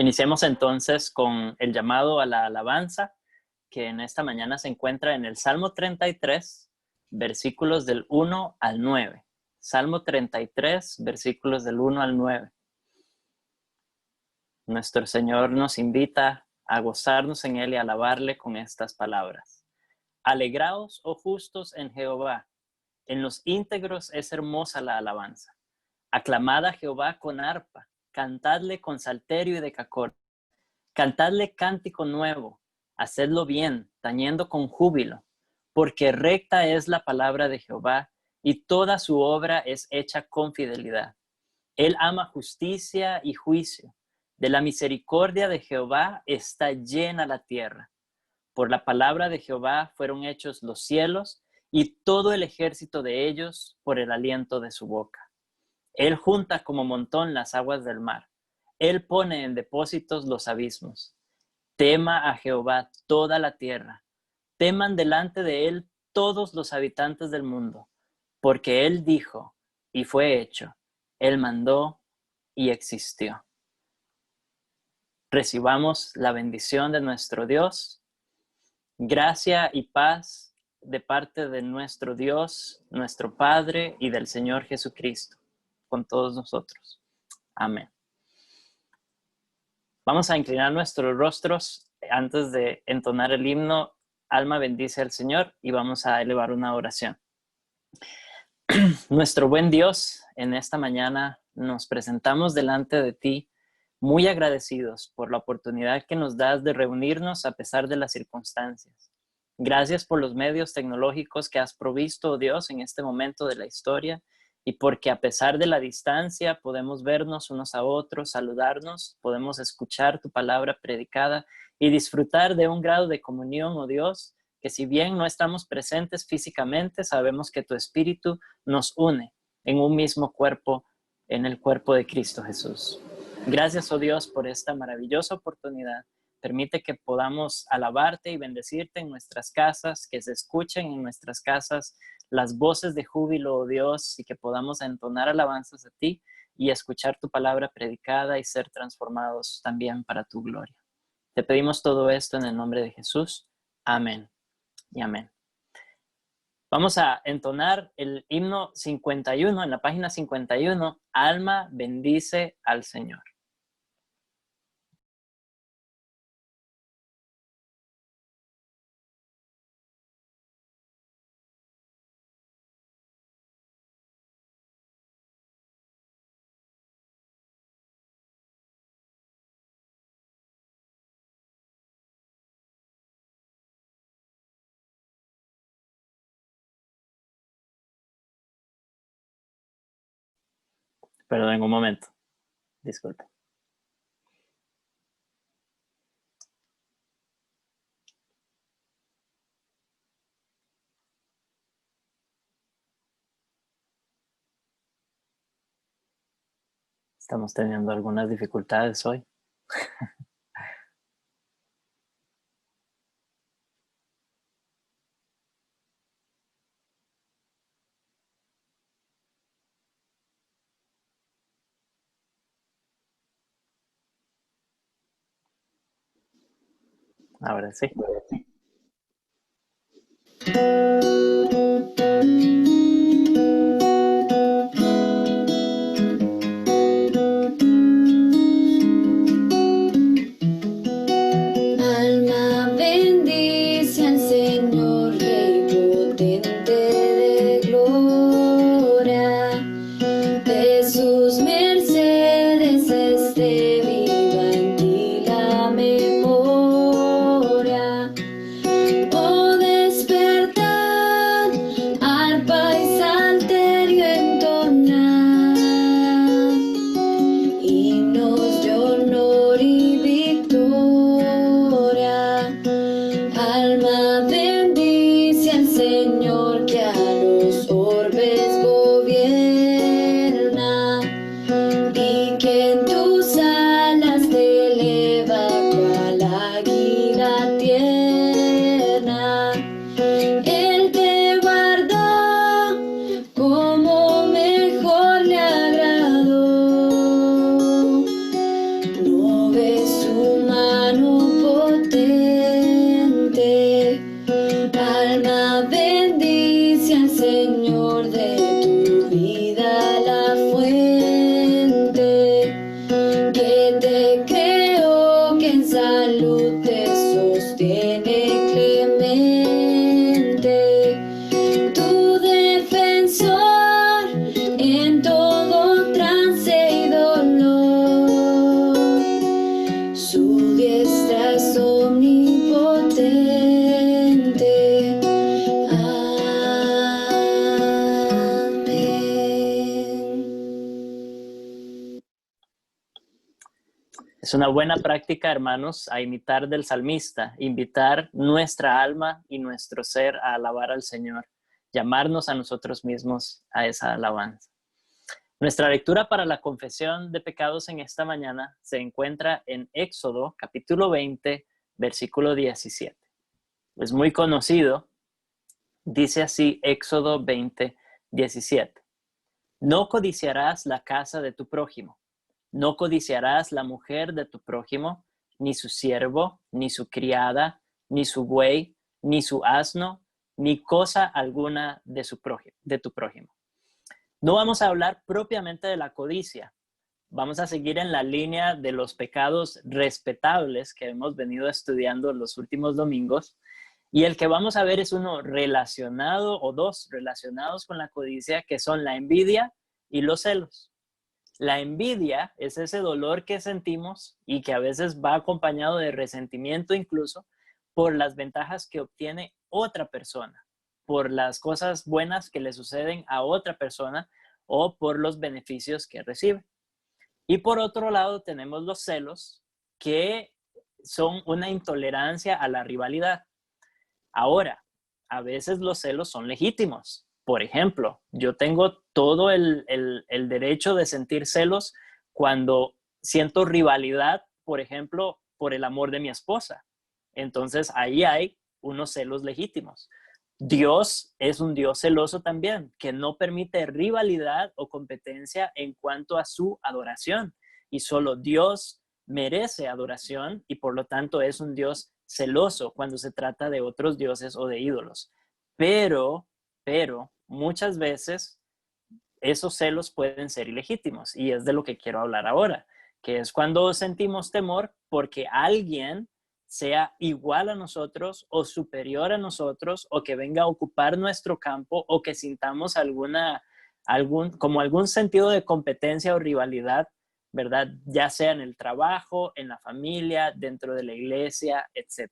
Iniciemos entonces con el llamado a la alabanza, que en esta mañana se encuentra en el Salmo 33, versículos del 1 al 9. Salmo 33, versículos del 1 al 9. Nuestro Señor nos invita a gozarnos en Él y a alabarle con estas palabras. Alegraos, oh justos, en Jehová. En los íntegros es hermosa la alabanza. Aclamad a Jehová con arpa. Cantadle con salterio y decacor. Cantadle cántico nuevo. Hacedlo bien, tañendo con júbilo. Porque recta es la palabra de Jehová, y toda su obra es hecha con fidelidad. Él ama justicia y juicio. De la misericordia de Jehová está llena la tierra. Por la palabra de Jehová fueron hechos los cielos, y todo el ejército de ellos por el aliento de su boca. Él junta como montón las aguas del mar. Él pone en depósitos los abismos. Tema a Jehová toda la tierra. Teman delante de él todos los habitantes del mundo. Porque él dijo, y fue hecho. Él mandó, y existió. Recibamos la bendición de nuestro Dios. Gracia y paz de parte de nuestro Dios, nuestro Padre y del Señor Jesucristo, con todos nosotros. Amén. Vamos a inclinar nuestros rostros antes de entonar el himno. Alma bendice al Señor, y vamos a elevar una oración. Nuestro buen Dios, en esta mañana nos presentamos delante de ti, muy agradecidos por la oportunidad que nos das de reunirnos a pesar de las circunstancias. Gracias por los medios tecnológicos que has provisto, oh Dios, en este momento de la historia, y porque a pesar de la distancia podemos vernos unos a otros, saludarnos, podemos escuchar tu palabra predicada y disfrutar de un grado de comunión, oh Dios, que si bien no estamos presentes físicamente, sabemos que tu Espíritu nos une en un mismo cuerpo, en el cuerpo de Cristo Jesús. Gracias, oh Dios, por esta maravillosa oportunidad. Permite que podamos alabarte y bendecirte en nuestras casas, que se escuchen en nuestras casas las voces de júbilo, oh Dios, y que podamos entonar alabanzas a ti y escuchar tu palabra predicada y ser transformados también para tu gloria. Te pedimos todo esto en el nombre de Jesús. Amén y amén. Vamos a entonar el himno 51, en la página 51, Alma bendice al Señor. Perdón, un momento. Disculpe. Estamos teniendo algunas dificultades hoy. Ahora sí. Alma bendice al Señor, Rey potente de gloria. De sus mercedes esté viva en ti la memoria. Oh, despertad Es una buena práctica, hermanos, a imitar del salmista, invitar nuestra alma y nuestro ser a alabar al Señor, llamarnos a nosotros mismos a esa alabanza. Nuestra lectura para la confesión de pecados en esta mañana se encuentra en Éxodo, capítulo 20, versículo 17. Es muy conocido, dice así Éxodo 20, 17. No codiciarás la casa de tu prójimo. No codiciarás la mujer de tu prójimo, ni su siervo, ni su criada, ni su buey, ni su asno, ni cosa alguna de tu prójimo. No vamos a hablar propiamente de la codicia. Vamos a seguir en la línea de los pecados respetables que hemos venido estudiando los últimos domingos. Y el que vamos a ver es uno relacionado o dos relacionados con la codicia, que son la envidia y los celos. La envidia es ese dolor que sentimos y que a veces va acompañado de resentimiento incluso por las ventajas que obtiene otra persona, por las cosas buenas que le suceden a otra persona o por los beneficios que recibe. Y por otro lado tenemos los celos, que son una intolerancia a la rivalidad. Ahora, a veces los celos son legítimos. Por ejemplo, yo tengo todo el derecho de sentir celos cuando siento rivalidad, por ejemplo, por el amor de mi esposa. Entonces, ahí hay unos celos legítimos. Dios es un Dios celoso también, que no permite rivalidad o competencia en cuanto a su adoración. Y solo Dios merece adoración y por lo tanto es un Dios celoso cuando se trata de otros dioses o de ídolos. Pero muchas veces esos celos pueden ser ilegítimos y es de lo que quiero hablar ahora, que es cuando sentimos temor porque alguien sea igual a nosotros o superior a nosotros o que venga a ocupar nuestro campo o que sintamos algún sentido de competencia o rivalidad, ¿verdad? Ya sea en el trabajo, en la familia, dentro de la iglesia, etc.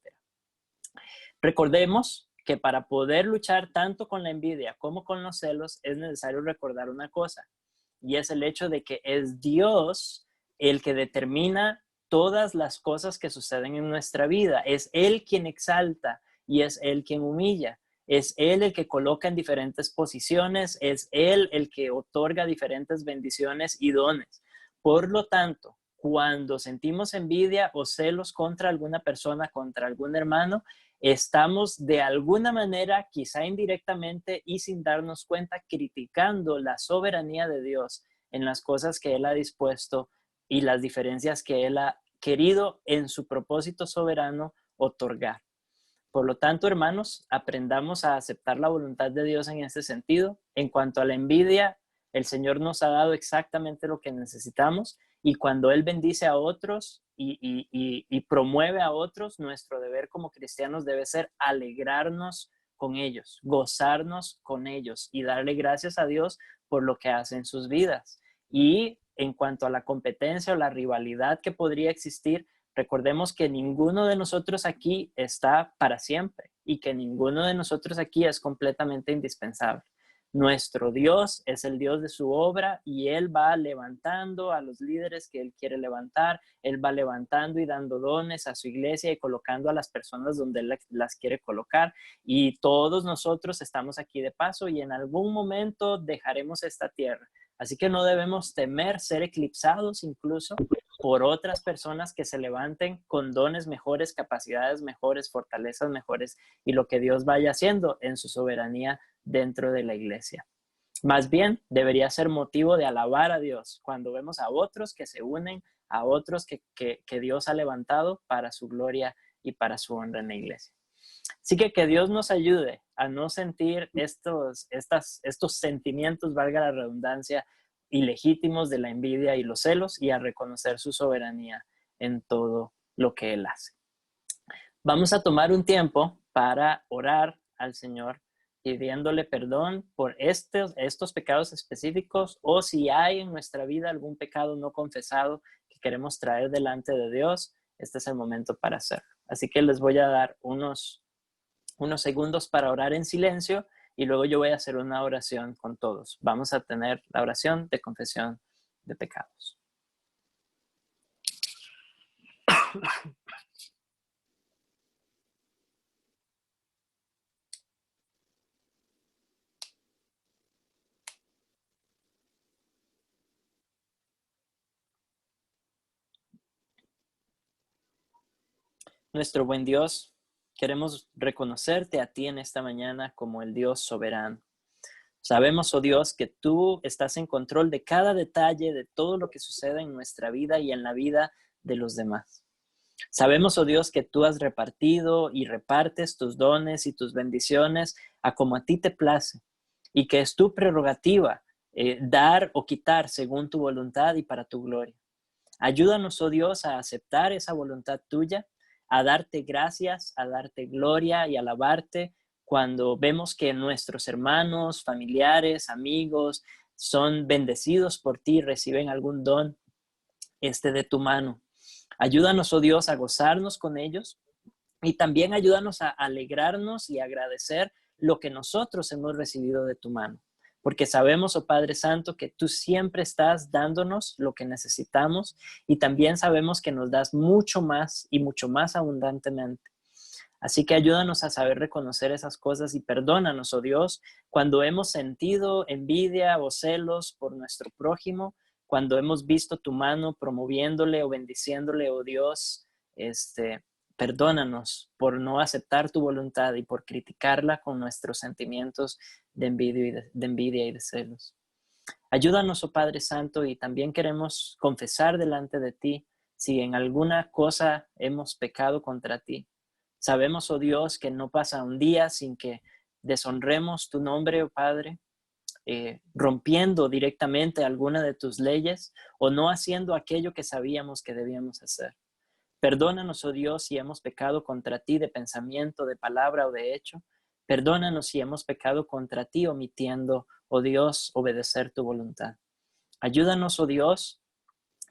Recordemos que para poder luchar tanto con la envidia como con los celos es necesario recordar una cosa, y es el hecho de que es Dios el que determina todas las cosas que suceden en nuestra vida. Es Él quien exalta y es Él quien humilla. Es Él el que coloca en diferentes posiciones, es Él el que otorga diferentes bendiciones y dones. Por lo tanto, cuando sentimos envidia o celos contra alguna persona, contra algún hermano, estamos de alguna manera, quizá indirectamente y sin darnos cuenta, criticando la soberanía de Dios en las cosas que Él ha dispuesto y las diferencias que Él ha querido en su propósito soberano otorgar. Por lo tanto, hermanos, aprendamos a aceptar la voluntad de Dios en ese sentido. En cuanto a la envidia, el Señor nos ha dado exactamente lo que necesitamos y cuando Él bendice a otros y promueve a otros, nuestro deber como cristianos debe ser alegrarnos con ellos, gozarnos con ellos y darle gracias a Dios por lo que hace en sus vidas. Y en cuanto a la competencia o la rivalidad que podría existir, recordemos que ninguno de nosotros aquí está para siempre y que ninguno de nosotros aquí es completamente indispensable. Nuestro Dios es el Dios de su obra y Él va levantando a los líderes que Él quiere levantar. Él va levantando y dando dones a su iglesia y colocando a las personas donde Él las quiere colocar. Y todos nosotros estamos aquí de paso y en algún momento dejaremos esta tierra. Así que no debemos temer ser eclipsados incluso por otras personas que se levanten con dones mejores, capacidades mejores, fortalezas mejores y lo que Dios vaya haciendo en su soberanía dentro de la iglesia. Más bien, debería ser motivo de alabar a Dios cuando vemos a otros que se unen, a otros que Dios ha levantado para su gloria y para su honra en la iglesia. Así que Dios nos ayude a no sentir estos sentimientos, valga la redundancia, ilegítimos de la envidia y los celos y a reconocer su soberanía en todo lo que Él hace. Vamos a tomar un tiempo para orar al Señor pidiéndole perdón por estos pecados específicos o si hay en nuestra vida algún pecado no confesado que queremos traer delante de Dios, este es el momento para hacerlo. Así que les voy a dar unos segundos para orar en silencio y luego yo voy a hacer una oración con todos. Vamos a tener la oración de confesión de pecados. Nuestro buen Dios, queremos reconocerte a ti en esta mañana como el Dios soberano. Sabemos, oh Dios, que tú estás en control de cada detalle de todo lo que sucede en nuestra vida y en la vida de los demás. Sabemos, oh Dios, que tú has repartido y repartes tus dones y tus bendiciones a como a ti te place y que es tu prerrogativa dar o quitar según tu voluntad y para tu gloria. Ayúdanos, oh Dios, a aceptar esa voluntad tuya, a darte gracias, a darte gloria y alabarte cuando vemos que nuestros hermanos, familiares, amigos son bendecidos por ti, reciben algún don de tu mano. Ayúdanos, oh Dios, a gozarnos con ellos y también ayúdanos a alegrarnos y agradecer lo que nosotros hemos recibido de tu mano. Porque sabemos, oh Padre Santo, que tú siempre estás dándonos lo que necesitamos y también sabemos que nos das mucho más y mucho más abundantemente. Así que ayúdanos a saber reconocer esas cosas y perdónanos, oh Dios, cuando hemos sentido envidia o celos por nuestro prójimo, cuando hemos visto tu mano promoviéndole o bendiciéndole, oh Dios, perdónanos por no aceptar tu voluntad y por criticarla con nuestros sentimientos de envidia y de celos. Ayúdanos, oh Padre Santo, y también queremos confesar delante de ti si en alguna cosa hemos pecado contra ti. Sabemos, oh Dios, que no pasa un día sin que deshonremos tu nombre, oh Padre, rompiendo directamente alguna de tus leyes o no haciendo aquello que sabíamos que debíamos hacer. Perdónanos, oh Dios, si hemos pecado contra ti de pensamiento, de palabra o de hecho. Perdónanos si hemos pecado contra ti omitiendo, oh Dios, obedecer tu voluntad. Ayúdanos, oh Dios,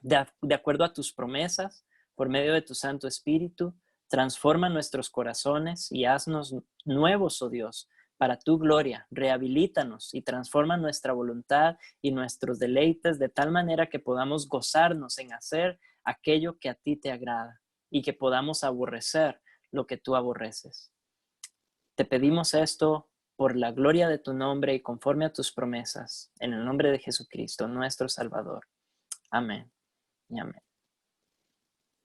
de acuerdo a tus promesas, por medio de tu Santo Espíritu, transforma nuestros corazones y haznos nuevos, oh Dios, para tu gloria. Rehabilítanos y transforma nuestra voluntad y nuestros deleites de tal manera que podamos gozarnos en hacer aquello que a ti te agrada y que podamos aborrecer lo que tú aborreces. Te pedimos esto por la gloria de tu nombre y conforme a tus promesas, en el nombre de Jesucristo, nuestro Salvador. Amén y amén.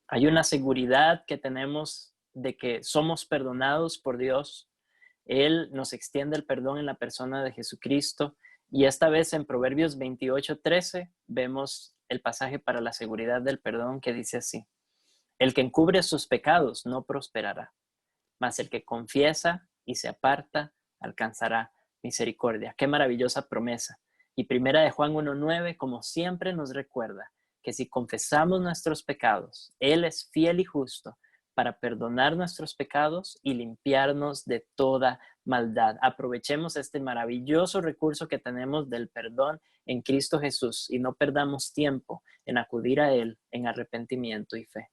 Hay una seguridad que tenemos de que somos perdonados por Dios. Él nos extiende el perdón en la persona de Jesucristo. Y esta vez en Proverbios 28:13 vemos el pasaje para la seguridad del perdón que dice así: el que encubre sus pecados no prosperará, mas el que confiesa y se aparta alcanzará misericordia. Qué maravillosa promesa. Y primera de Juan 1:9, como siempre, nos recuerda que si confesamos nuestros pecados, Él es fiel y justo para perdonar nuestros pecados y limpiarnos de toda maldad. Aprovechemos este maravilloso recurso que tenemos del perdón en Cristo Jesús y no perdamos tiempo en acudir a Él en arrepentimiento y fe.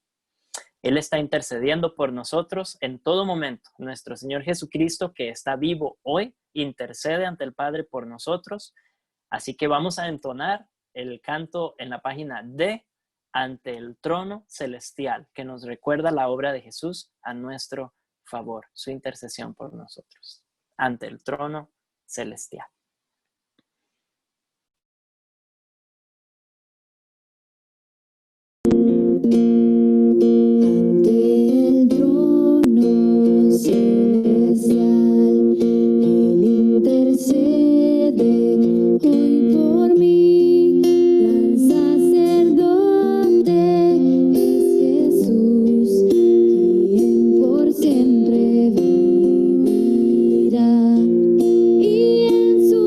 Él está intercediendo por nosotros en todo momento. Nuestro Señor Jesucristo, que está vivo hoy, intercede ante el Padre por nosotros. Así que vamos a entonar el canto en la página D, ante el trono celestial, que nos recuerda la obra de Jesús a nuestro favor, su intercesión por nosotros, ante el trono celestial. Siempre vivirá y en su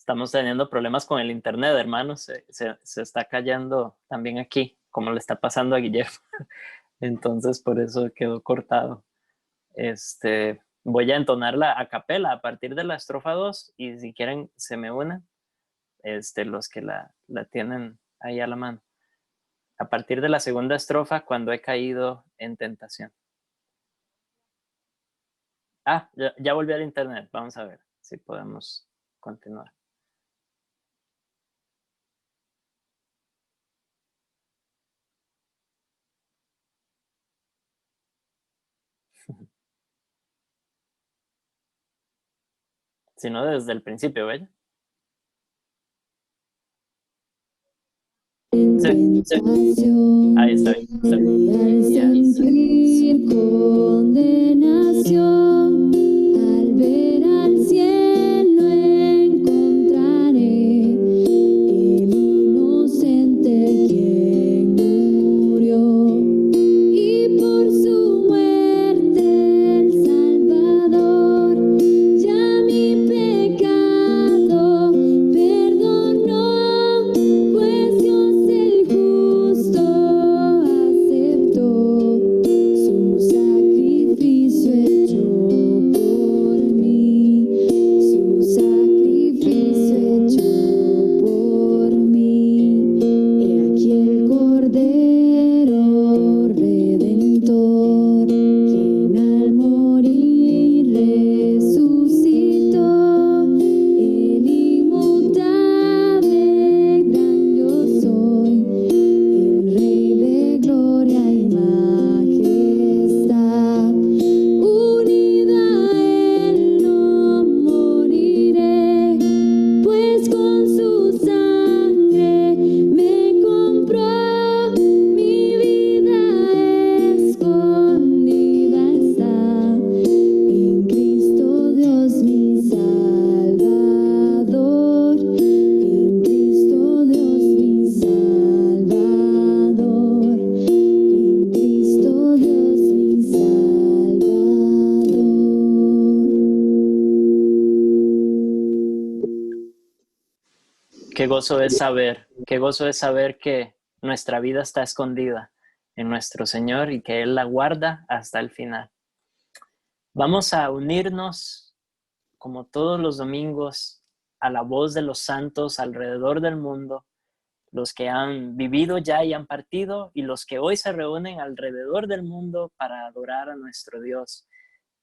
Estamos teniendo problemas con el internet, hermanos. Se está cayendo también aquí, como le está pasando a Guillermo. Entonces, por eso quedó cortado. Voy a entonarla a capela a partir de la estrofa 2 y si quieren se me unen los que la tienen ahí a la mano. A partir de la segunda estrofa, cuando he caído en tentación. Ya volví al internet. Vamos a ver si podemos continuar. Si no, desde el principio, ¿ves? Sí, sí. Ahí está. Al sentir condenación, al ver al cielo encontraré el inocente quien murió, y por su muerte el Salvador ya mi pecado perdonó, pues Dios el justo aceptó su sacrificio hecho por mí, su sacrificio hecho por mí. He aquí el Cordero Redentor, quien al morir resucitó, el inmutable gran yo soy, el Rey de gloria y majestad. Unido a él no moriré, pues con su sangre me compró, mi vida escondida está en Cristo Dios mi Salvador, en Cristo Dios mi Salvador, en Cristo Dios mi Salvador. Qué gozo es saber que nuestra vida está escondida en nuestro Señor y que Él la guarda hasta el final. Vamos a unirnos, como todos los domingos, a la voz de los santos alrededor del mundo, los que han vivido ya y han partido, y los que hoy se reúnen alrededor del mundo para adorar a nuestro Dios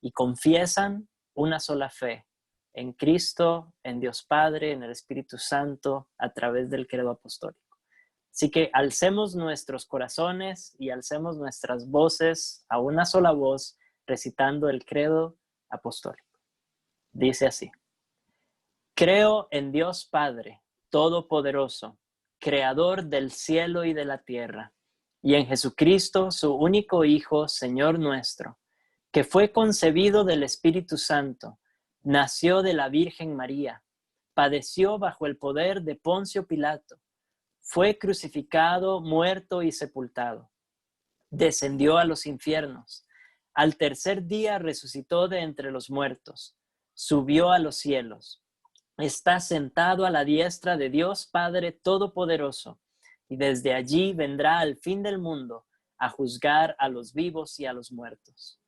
y confiesan una sola fe en Cristo, en Dios Padre, en el Espíritu Santo, a través del credo apostólico. Así que alcemos nuestros corazones y alcemos nuestras voces a una sola voz, recitando el credo apostólico. Dice así: creo en Dios Padre Todopoderoso, Creador del cielo y de la tierra, y en Jesucristo, su único Hijo, Señor nuestro, que fue concebido del Espíritu Santo, nació de la Virgen María, padeció bajo el poder de Poncio Pilato, fue crucificado, muerto y sepultado, descendió a los infiernos, al tercer día resucitó de entre los muertos, subió a los cielos, está sentado a la diestra de Dios Padre Todopoderoso, y desde allí vendrá al fin del mundo a juzgar a los vivos y a los muertos.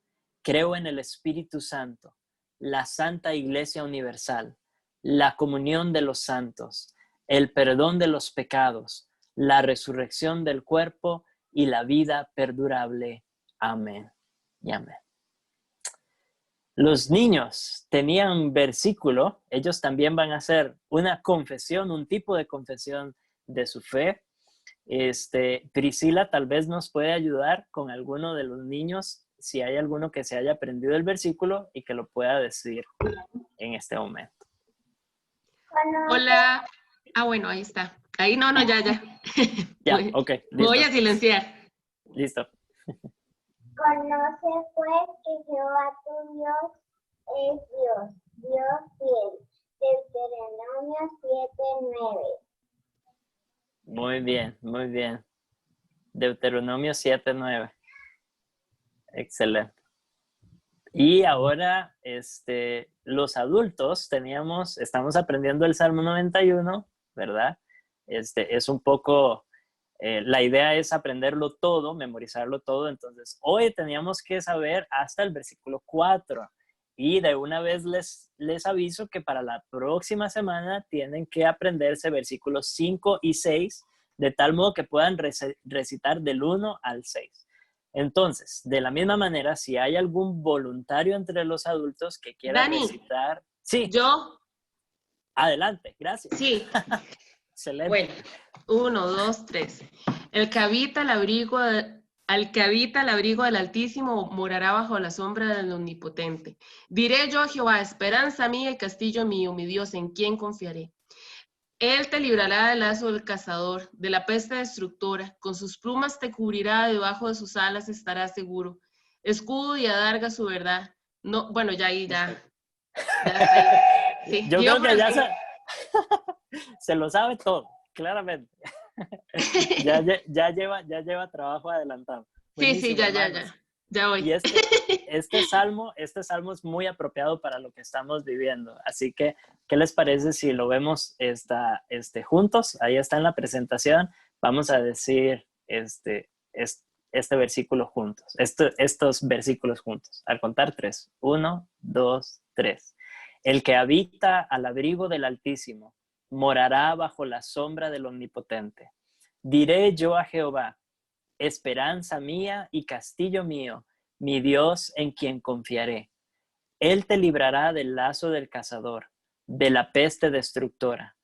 Creo en el Espíritu Santo, la Santa Iglesia Universal, la comunión de los santos, el perdón de los pecados, la resurrección del cuerpo y la vida perdurable. Amén y amén. Los niños tenían versículo, ellos también van a hacer una confesión, un tipo de confesión de su fe. Priscila tal vez nos puede ayudar con alguno de los niños, si hay alguno que se haya aprendido el versículo y que lo pueda decir en este momento. Hola. Bueno, ahí está. Ahí no, ya. Ya, ok, listo. Voy a silenciar. Listo. Conoce pues que Jehová tu Dios es Dios, Dios fiel. Deuteronomio 7:9. Muy bien, muy bien. Deuteronomio 7:9. Excelente. Y ahora, los adultos estamos aprendiendo el Salmo 91, ¿verdad? Es un poco, la idea es aprenderlo todo, memorizarlo todo. Entonces, hoy teníamos que saber hasta el versículo 4. Y de una vez les aviso que para la próxima semana tienen que aprenderse versículos 5 y 6, de tal modo que puedan recitar del 1 al 6. Entonces, de la misma manera, si hay algún voluntario entre los adultos que quiera Dani, recitar, sí, yo, adelante, gracias. sí. Excelente. Bueno, 1, 2, 3. El que habita el abrigo al que habita el abrigo del Altísimo morará bajo la sombra del Omnipotente. Diré yo a Jehová, esperanza mía y castillo mío, mi Dios, en quien confiaré. Él te librará del lazo del cazador, de la peste destructora. Con sus plumas te cubrirá, debajo de sus alas estarás seguro. Escudo y adarga su verdad. No, bueno, ya ahí, ya está ahí. Sí, Yo iba creo por que el ya fin. se lo sabe todo, claramente. Ya lleva trabajo adelantado. Sí, sí, Buenísimo, hermanos. ya voy. Y salmo es muy apropiado para lo que estamos viviendo. Así que, ¿qué les parece si lo vemos juntos? Ahí está en la presentación. Vamos a decir este versículo juntos, estos versículos juntos. Al contar 3. 1, 2, 3. El que habita al abrigo del Altísimo morará bajo la sombra del Omnipotente. Diré yo a Jehová, esperanza mía y castillo mío, mi Dios en quien confiaré. Él te librará del lazo del cazador, de la peste destructora.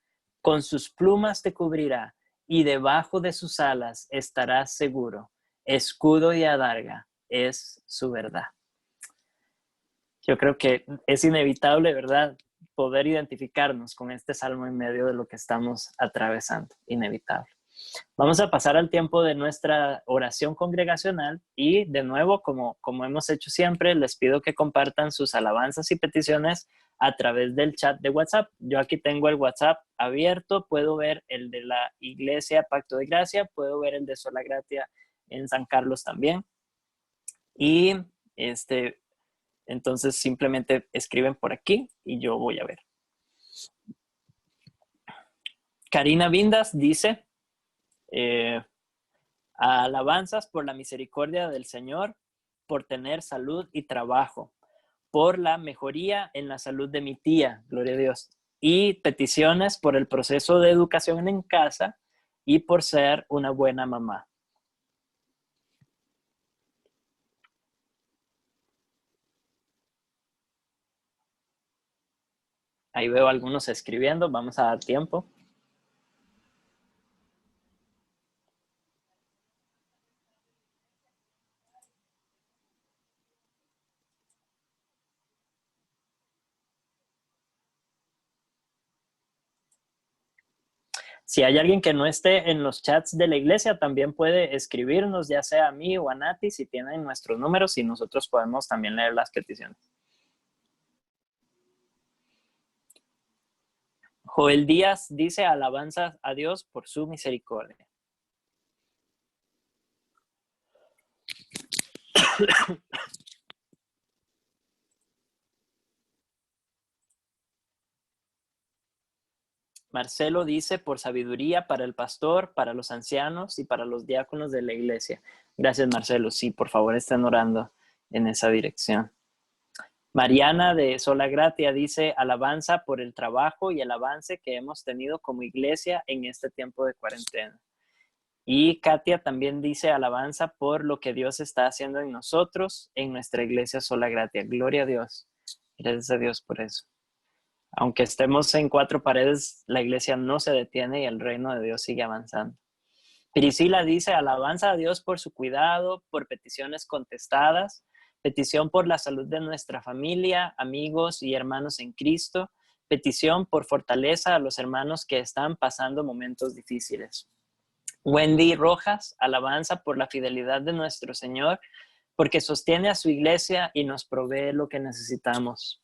Con sus plumas te cubrirá y debajo de sus alas estarás seguro. Escudo y adarga es su verdad. Yo creo que es inevitable, ¿verdad?, poder identificarnos con este salmo en medio de lo que estamos atravesando. Inevitable. Vamos a pasar al tiempo de nuestra oración congregacional y de nuevo, como hemos hecho siempre, les pido que compartan sus alabanzas y peticiones a través del chat de WhatsApp. Yo aquí tengo el WhatsApp abierto, puedo ver el de la Iglesia Pacto de Gracia, puedo ver el de Sola Gratia en San Carlos también. Y entonces simplemente escriben por aquí y yo voy a ver. Karina Vindas dice, alabanzas por la misericordia del Señor, por tener salud y trabajo, por la mejoría en la salud de mi tía, gloria a Dios, y peticiones por el proceso de educación en casa y por ser una buena mamá. Ahí veo algunos escribiendo, vamos a dar tiempo. Si hay alguien que no esté en los chats de la iglesia, también puede escribirnos, ya sea a mí o a Nati, si tienen nuestros números, y nosotros podemos también leer las peticiones. Joel Díaz dice alabanzas a Dios por su misericordia. Marcelo dice por sabiduría para el pastor, para los ancianos y para los diáconos de la iglesia. Gracias, Marcelo. Sí, por favor, estén orando en esa dirección. Mariana de Sola Gratia dice alabanza por el trabajo y el avance que hemos tenido como iglesia en este tiempo de cuarentena. Y Katia también dice alabanza por lo que Dios está haciendo en nosotros, en nuestra iglesia Sola Gratia. Gloria a Dios. Gracias a Dios por eso. Aunque estemos en 4 paredes, la iglesia no se detiene y el reino de Dios sigue avanzando. Priscila dice alabanza a Dios por su cuidado, por peticiones contestadas, petición por la salud de nuestra familia, amigos y hermanos en Cristo, petición por fortaleza a los hermanos que están pasando momentos difíciles. Wendy Rojas, alabanza por la fidelidad de nuestro Señor, porque sostiene a su iglesia y nos provee lo que necesitamos.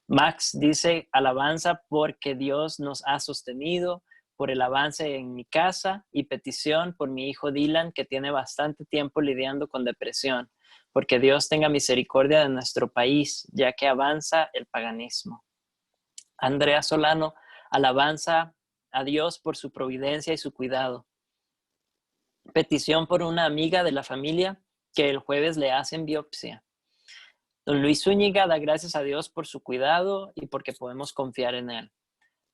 Max dice alabanza porque Dios nos ha sostenido, por el avance en mi casa y petición por mi hijo Dylan, que tiene bastante tiempo lidiando con depresión. porque Dios tenga misericordia de nuestro país, ya que avanza el paganismo. Andrea Solano, alabanza a Dios por su providencia y su cuidado. Petición por una amiga de la familia que el jueves le hacen biopsia. Don Luis Zúñiga da gracias a Dios por su cuidado y porque podemos confiar en él.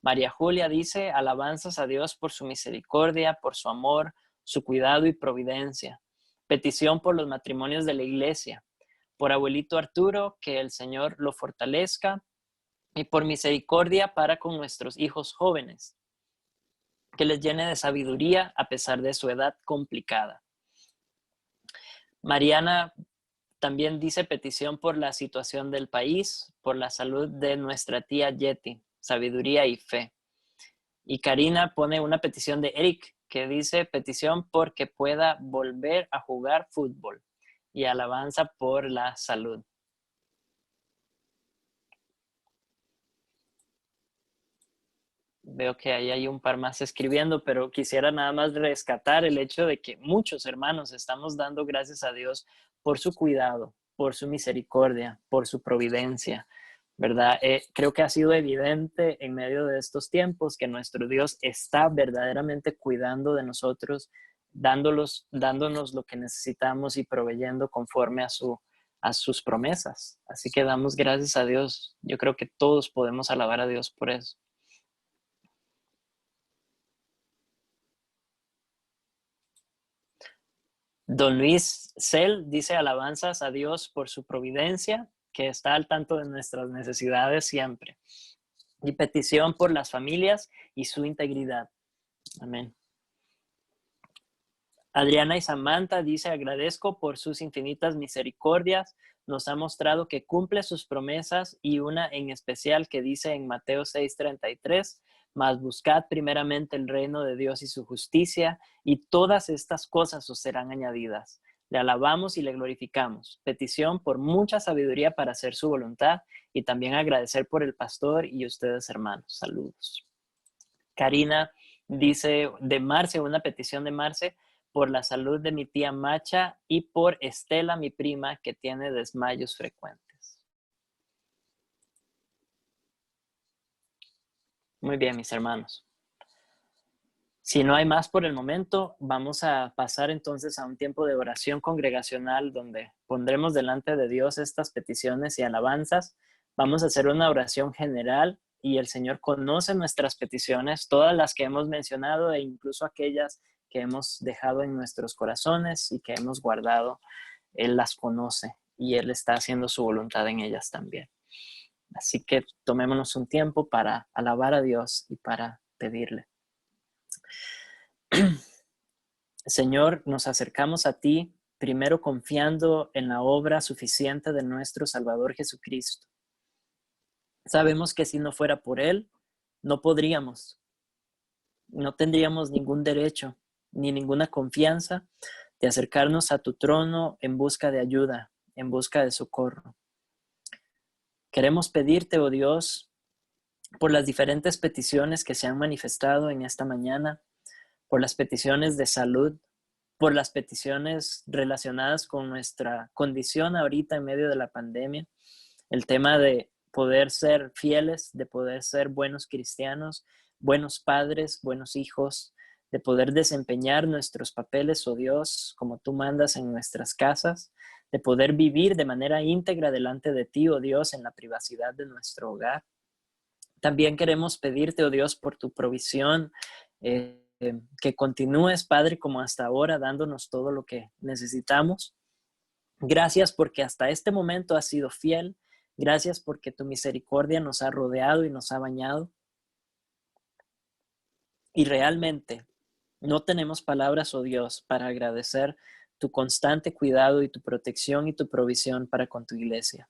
María Julia dice, alabanzas a Dios por su misericordia, por su amor, su cuidado y providencia. Petición por los matrimonios de la iglesia. Por abuelito Arturo, que el Señor lo fortalezca, y por misericordia para con nuestros hijos jóvenes, que les llene de sabiduría a pesar de su edad complicada. Mariana también dice petición por la situación del país, por la salud de nuestra tía Yeti, sabiduría y fe. Y Karina pone una petición de Eric que dice petición porque pueda volver a jugar fútbol y alabanza por la salud. Veo que ahí hay un par más escribiendo, pero quisiera nada más rescatar el hecho de que muchos hermanos estamos dando gracias a Dios por su cuidado, por su misericordia, por su providencia, ¿verdad? Creo que ha sido evidente en medio de estos tiempos que nuestro Dios está verdaderamente cuidando de nosotros, dándonos lo que necesitamos y proveyendo conforme a sus promesas. Así que damos gracias a Dios. Yo creo que todos podemos alabar a Dios por eso. Don Luis Cel dice alabanzas a Dios por su providencia, que está al tanto de nuestras necesidades siempre. Y petición por las familias y su integridad. Amén. Adriana y Samantha dice, agradezco por sus infinitas misericordias. Nos ha mostrado que cumple sus promesas y una en especial que dice en Mateo 6:33, mas buscad primeramente el reino de Dios y su justicia, y todas estas cosas os serán añadidas. Le alabamos y le glorificamos. Petición por mucha sabiduría para hacer su voluntad y también agradecer por el pastor y ustedes, hermanos. Saludos. Karina dice de Marce, una petición de Marce, por la salud de mi tía Macha y por Estela, mi prima, que tiene desmayos frecuentes. Muy bien, mis hermanos. Si no hay más por el momento, vamos a pasar entonces a un tiempo de oración congregacional donde pondremos delante de Dios estas peticiones y alabanzas. Vamos a hacer una oración general y el Señor conoce nuestras peticiones, todas las que hemos mencionado e incluso aquellas que hemos dejado en nuestros corazones y que hemos guardado. Él las conoce y Él está haciendo su voluntad en ellas también. Así que tomémonos un tiempo para alabar a Dios y para pedirle. Señor, nos acercamos a ti, primero confiando en la obra suficiente de nuestro Salvador Jesucristo. Sabemos que si no fuera por Él, no podríamos, no tendríamos ningún derecho ni ninguna confianza de acercarnos a tu trono en busca de ayuda, en busca de socorro. Queremos pedirte, oh Dios, por las diferentes peticiones que se han manifestado en esta mañana, por las peticiones de salud, por las peticiones relacionadas con nuestra condición ahorita en medio de la pandemia, el tema de poder ser fieles, de poder ser buenos cristianos, buenos padres, buenos hijos, de poder desempeñar nuestros papeles, oh Dios, como tú mandas en nuestras casas, de poder vivir de manera íntegra delante de ti, oh Dios, en la privacidad de nuestro hogar. También queremos pedirte, oh Dios, por tu provisión, que continúes, Padre, como hasta ahora, dándonos todo lo que necesitamos. Gracias porque hasta este momento has sido fiel. Gracias porque tu misericordia nos ha rodeado y nos ha bañado. Y realmente no tenemos palabras, oh Dios, para agradecer tu constante cuidado y tu protección y tu provisión para con tu iglesia.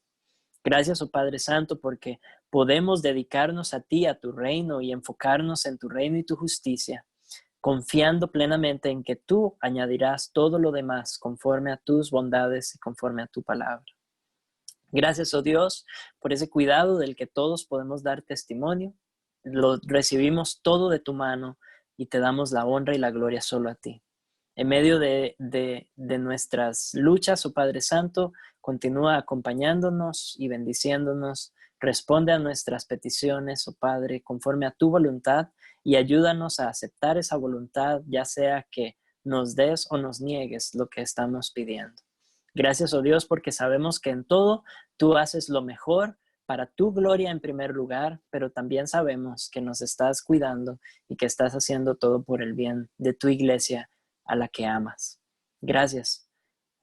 Gracias, oh Padre Santo, porque podemos dedicarnos a ti, a tu reino y enfocarnos en tu reino y tu justicia, confiando plenamente en que tú añadirás todo lo demás conforme a tus bondades y conforme a tu palabra. Gracias, oh Dios, por ese cuidado del que todos podemos dar testimonio. Lo recibimos todo de tu mano y te damos la honra y la gloria solo a ti. En medio de nuestras luchas, oh Padre Santo, continúa acompañándonos y bendiciéndonos. Responde a nuestras peticiones, oh Padre, conforme a tu voluntad, y ayúdanos a aceptar esa voluntad, ya sea que nos des o nos niegues lo que estamos pidiendo. Gracias, oh Dios, porque sabemos que en todo tú haces lo mejor para tu gloria en primer lugar, pero también sabemos que nos estás cuidando y que estás haciendo todo por el bien de tu iglesia a la que amas. Gracias.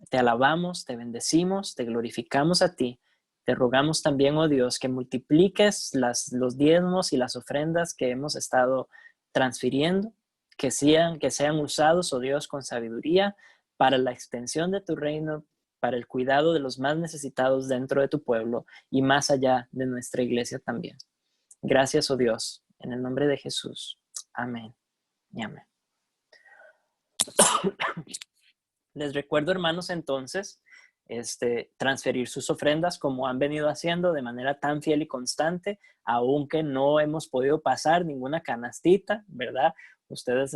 Te alabamos, te bendecimos, te glorificamos a ti. Te rogamos también, oh Dios, que multipliques los diezmos y las ofrendas que hemos estado transfiriendo, que sean usados, oh Dios, con sabiduría para la extensión de tu reino, para el cuidado de los más necesitados dentro de tu pueblo y más allá de nuestra iglesia también. Gracias, oh Dios, en el nombre de Jesús. Amén y amén. Les recuerdo, hermanos, entonces, transferir sus ofrendas como han venido haciendo de manera tan fiel y constante, aunque no hemos podido pasar ninguna canastita, ¿verdad? Ustedes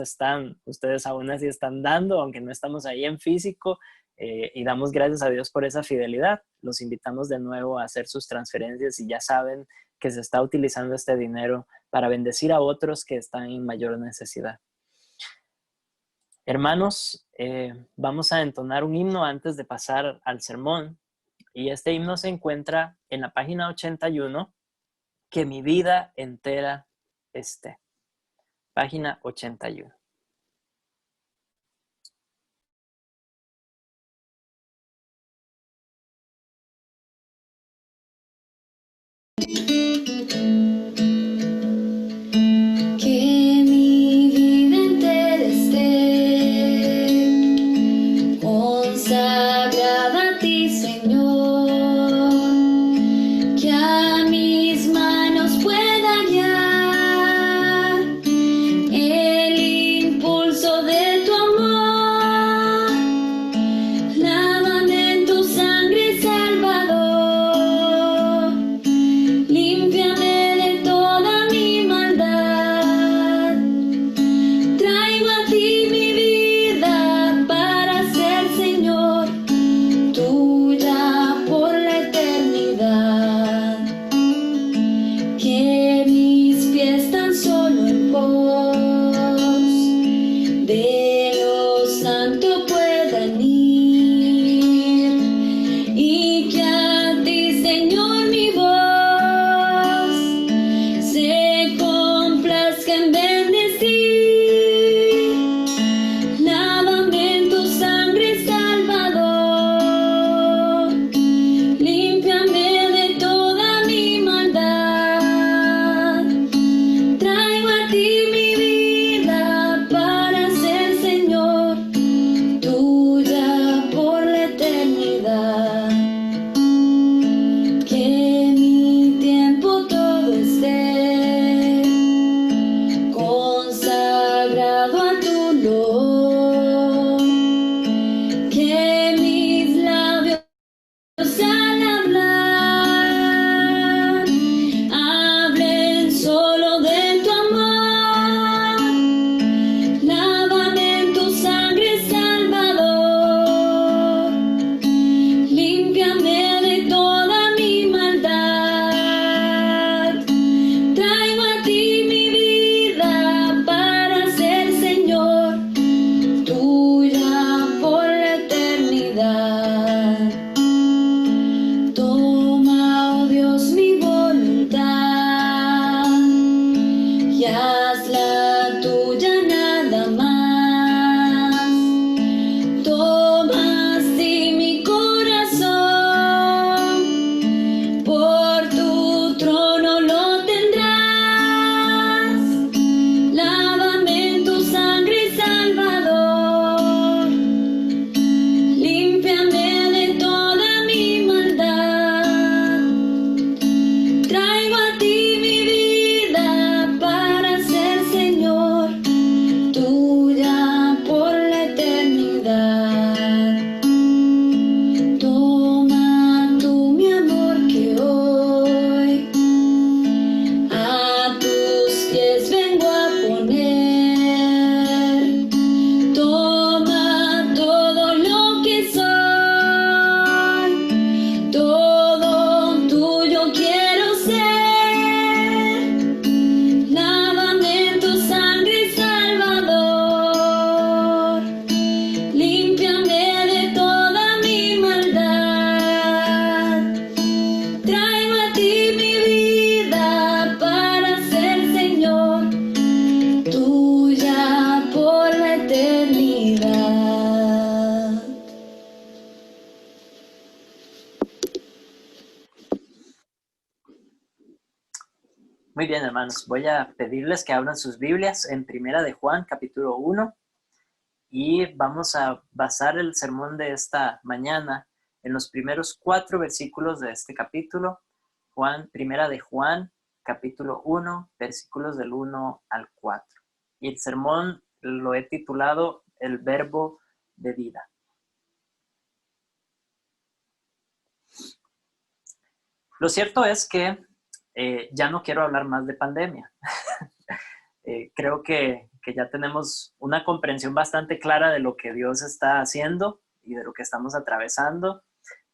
aún así están dando, aunque no estamos ahí en físico, y damos gracias a Dios por esa fidelidad. Los invitamos de nuevo a hacer sus transferencias y ya saben que se está utilizando este dinero para bendecir a otros que están en mayor necesidad. Hermanos, vamos a entonar un himno antes de pasar al sermón, y este himno se encuentra en la página 81, Que mi vida entera esté. Página 81. Que mi vida entera esté consagrada a ti, Señor, que a mis manos pueda guiar el impulso de tu amor. Lávame en tu sangre, Salvador, límpiame de toda mi maldad. Traigo a ti mi vida para ser, Señor, tuya por la eternidad. Que mis pies tan solo en pos de lo santo puedan ir, y que a ti, Señor, mi voz se complazca en bendecir. Lávame en tu sangre, Salvador, límpiame de toda mi maldad. Muy bien, hermanos. Voy a pedirles que abran sus Biblias en Primera de Juan, capítulo 1, y vamos a basar el sermón de esta mañana en los primeros 4 versículos de este capítulo. Primera de Juan, capítulo 1, versículos del 1 al 4. Y el sermón lo he titulado El Verbo de Vida. Lo cierto es que ya no quiero hablar más de pandemia. Creo que ya tenemos una comprensión bastante clara de lo que Dios está haciendo y de lo que estamos atravesando,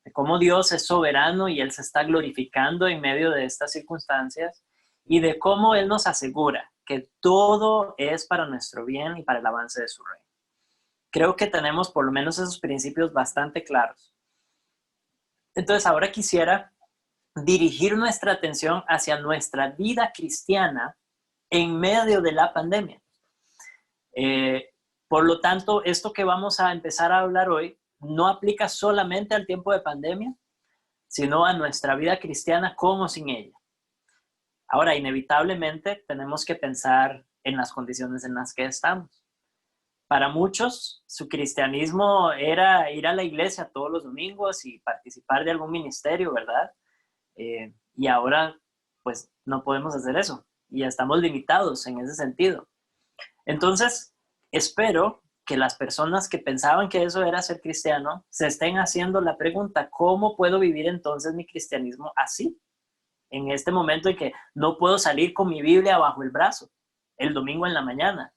de cómo Dios es soberano y Él se está glorificando en medio de estas circunstancias y de cómo Él nos asegura que todo es para nuestro bien y para el avance de su reino. Creo que tenemos por lo menos esos principios bastante claros. Entonces ahora quisiera dirigir nuestra atención hacia nuestra vida cristiana en medio de la pandemia. Por lo tanto, esto que vamos a empezar a hablar hoy no aplica solamente al tiempo de pandemia, sino a nuestra vida cristiana con o sin ella. Ahora, inevitablemente, tenemos que pensar en las condiciones en las que estamos. Para muchos, su cristianismo era ir a la iglesia todos los domingos y participar de algún ministerio, ¿verdad? Y ahora, pues, no podemos hacer eso y estamos limitados en ese sentido. Entonces, espero que las personas que pensaban que eso era ser cristiano se estén haciendo la pregunta, ¿cómo puedo vivir entonces mi cristianismo así? En este momento en que no puedo salir con mi Biblia bajo el brazo el domingo en la mañana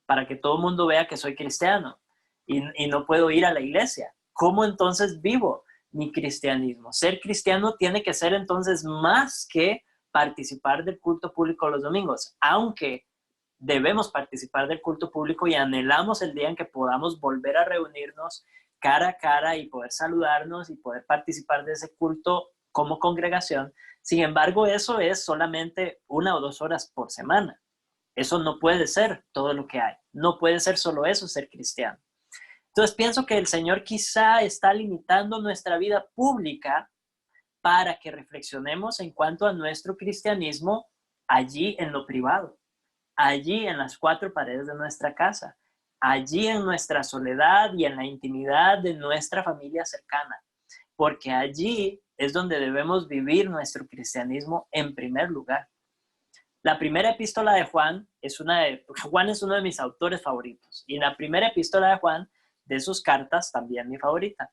para que todo el mundo vea que soy cristiano y no puedo ir a la iglesia. ¿Cómo entonces vivo mi cristianismo? Ser cristiano tiene que ser entonces más que participar del culto público los domingos, aunque debemos participar del culto público y anhelamos el día en que podamos volver a reunirnos cara a cara y poder saludarnos y poder participar de ese culto como congregación. Sin embargo, eso es solamente 1 o 2 horas por semana. Eso no puede ser todo lo que hay. No puede ser solo eso, ser cristiano. Entonces pienso que el Señor quizá está limitando nuestra vida pública para que reflexionemos en cuanto a nuestro cristianismo allí en lo privado, allí en las 4 paredes de nuestra casa, allí en nuestra soledad y en la intimidad de nuestra familia cercana, porque allí es donde debemos vivir nuestro cristianismo en primer lugar. La primera epístola de Juan Juan es uno de mis autores favoritos, y la primera epístola de Juan, de sus cartas, también mi favorita.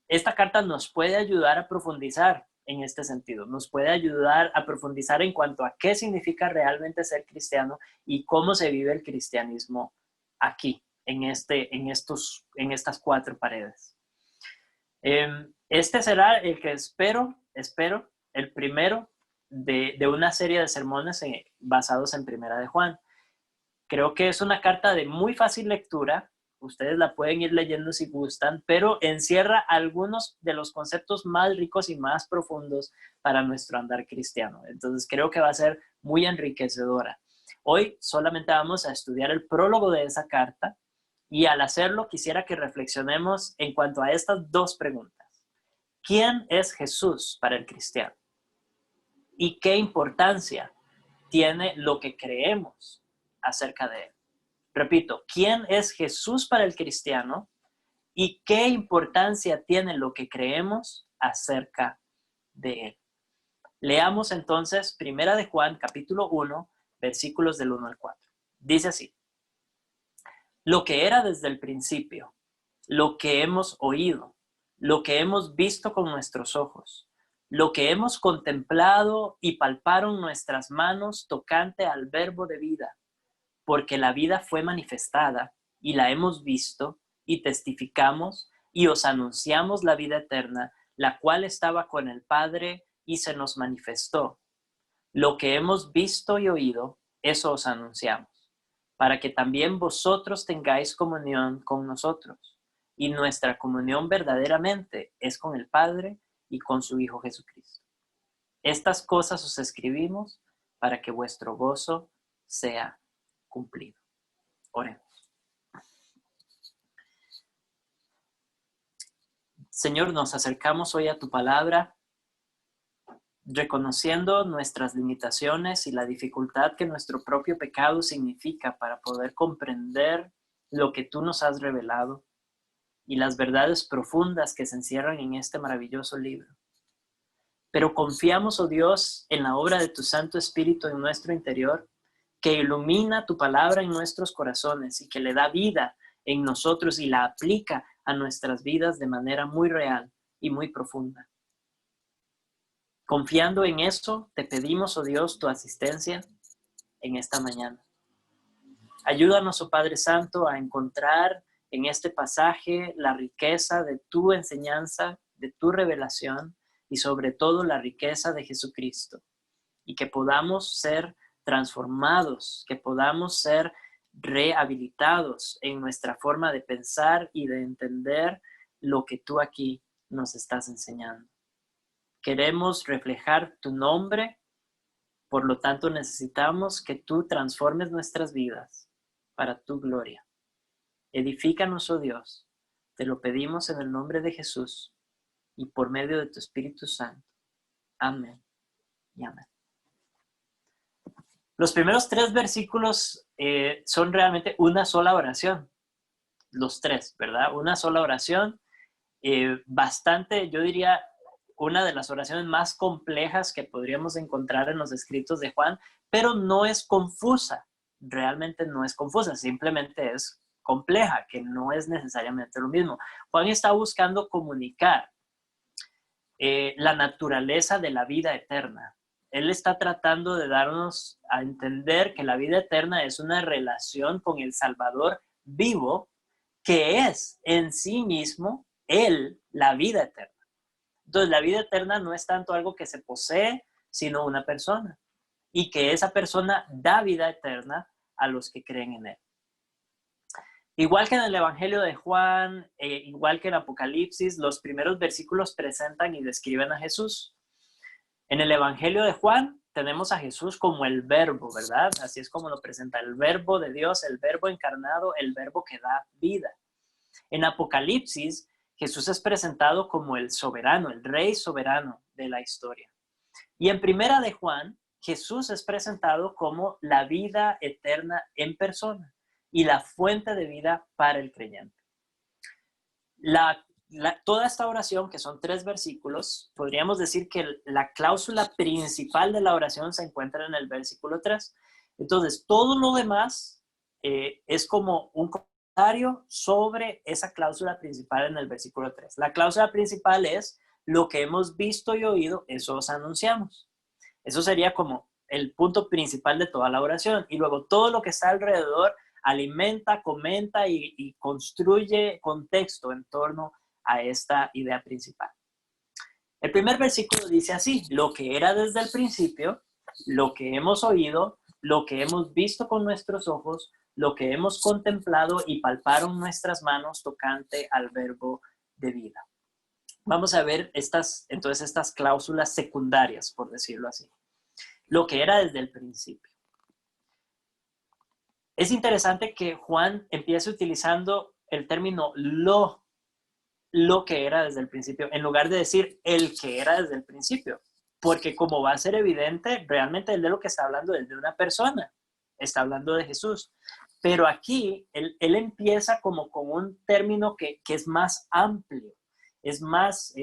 Esta carta nos puede ayudar a profundizar en este sentido, nos puede ayudar a profundizar en cuanto a qué significa realmente ser cristiano y cómo se vive el cristianismo aquí, en estas 4 paredes. Este será el que espero, el primero de una serie de sermones basados en Primera de Juan. Creo que es una carta de muy fácil lectura. Ustedes la pueden ir leyendo si gustan, pero encierra algunos de los conceptos más ricos y más profundos para nuestro andar cristiano. Entonces creo que va a ser muy enriquecedora. Hoy solamente vamos a estudiar el prólogo de esa carta y al hacerlo quisiera que reflexionemos en cuanto a estas 2 preguntas. ¿Quién es Jesús para el cristiano? ¿Y qué importancia tiene lo que creemos acerca de él? Repito, ¿quién es Jesús para el cristiano? ¿Y qué importancia tiene lo que creemos acerca de él? Leamos entonces Primera de Juan, capítulo 1, versículos del 1 al 4. Dice así: lo que era desde el principio, lo que hemos oído, lo que hemos visto con nuestros ojos, lo que hemos contemplado y palparon nuestras manos tocante al verbo de vida, porque la vida fue manifestada y la hemos visto y testificamos y os anunciamos la vida eterna, la cual estaba con el Padre y se nos manifestó. Lo que hemos visto y oído, eso os anunciamos, para que también vosotros tengáis comunión con nosotros. Y nuestra comunión verdaderamente es con el Padre y con su Hijo Jesucristo. Estas cosas os escribimos para que vuestro gozo sea cumplido. Oremos. Señor, nos acercamos hoy a tu palabra reconociendo nuestras limitaciones y la dificultad que nuestro propio pecado significa para poder comprender lo que tú nos has revelado y las verdades profundas que se encierran en este maravilloso libro. Pero confiamos, oh Dios, en la obra de tu Santo Espíritu en nuestro interior, que ilumina tu palabra en nuestros corazones y que le da vida en nosotros y la aplica a nuestras vidas de manera muy real y muy profunda. Confiando en eso, te pedimos, oh Dios, tu asistencia en esta mañana. Ayúdanos, oh Padre Santo, a encontrar en este pasaje la riqueza de tu enseñanza, de tu revelación y sobre todo la riqueza de Jesucristo. Y que podamos ser transformados, que podamos ser rehabilitados en nuestra forma de pensar y de entender lo que tú aquí nos estás enseñando. Queremos reflejar tu nombre, por lo tanto necesitamos que tú transformes nuestras vidas para tu gloria. Edifícanos, oh Dios, te lo pedimos en el nombre de Jesús y por medio de tu Espíritu Santo. Amén y amén. Los primeros 3 versículos son realmente una sola oración. Los 3, ¿verdad? Una sola oración, bastante, yo diría, una de las oraciones más complejas que podríamos encontrar en los escritos de Juan, pero no es confusa, realmente no es confusa, simplemente es compleja, que no es necesariamente lo mismo. Juan está buscando comunicar la naturaleza de la vida eterna. Él está tratando de darnos a entender que la vida eterna es una relación con el Salvador vivo, que es en sí mismo Él la vida eterna. Entonces, la vida eterna no es tanto algo que se posee, sino una persona. Y que esa persona da vida eterna a los que creen en Él. Igual que en el Evangelio de Juan, igual que en Apocalipsis, los primeros versículos presentan y describen a Jesús. En el Evangelio de Juan tenemos a Jesús como el verbo, ¿verdad? Así es como lo presenta, el verbo de Dios, el verbo encarnado, el verbo que da vida. En Apocalipsis, Jesús es presentado como el soberano, el rey soberano de la historia. Y en Primera de Juan, Jesús es presentado como la vida eterna en persona y la fuente de vida para el creyente. Toda esta oración, que son 3 versículos, podríamos decir que la cláusula principal de la oración se encuentra en el versículo 3. Entonces, todo lo demás es como un comentario sobre esa cláusula principal en el versículo 3. La cláusula principal es: lo que hemos visto y oído, eso os anunciamos. Eso sería como el punto principal de toda la oración. Y luego todo lo que está alrededor alimenta, comenta y construye contexto en torno a esta idea principal. El primer versículo dice así: lo que era desde el principio, lo que hemos oído, lo que hemos visto con nuestros ojos, lo que hemos contemplado y palparon nuestras manos tocante al verbo de vida. Vamos a ver entonces estas cláusulas secundarias, por decirlo así. Lo que era desde el principio. Es interesante que Juan empiece utilizando el término lo que era desde el principio, en lugar de decir el que era desde el principio. Porque como va a ser evidente, realmente él de lo que está hablando es de una persona. Está hablando de Jesús. Pero aquí él empieza como con un término que es más amplio. Es más,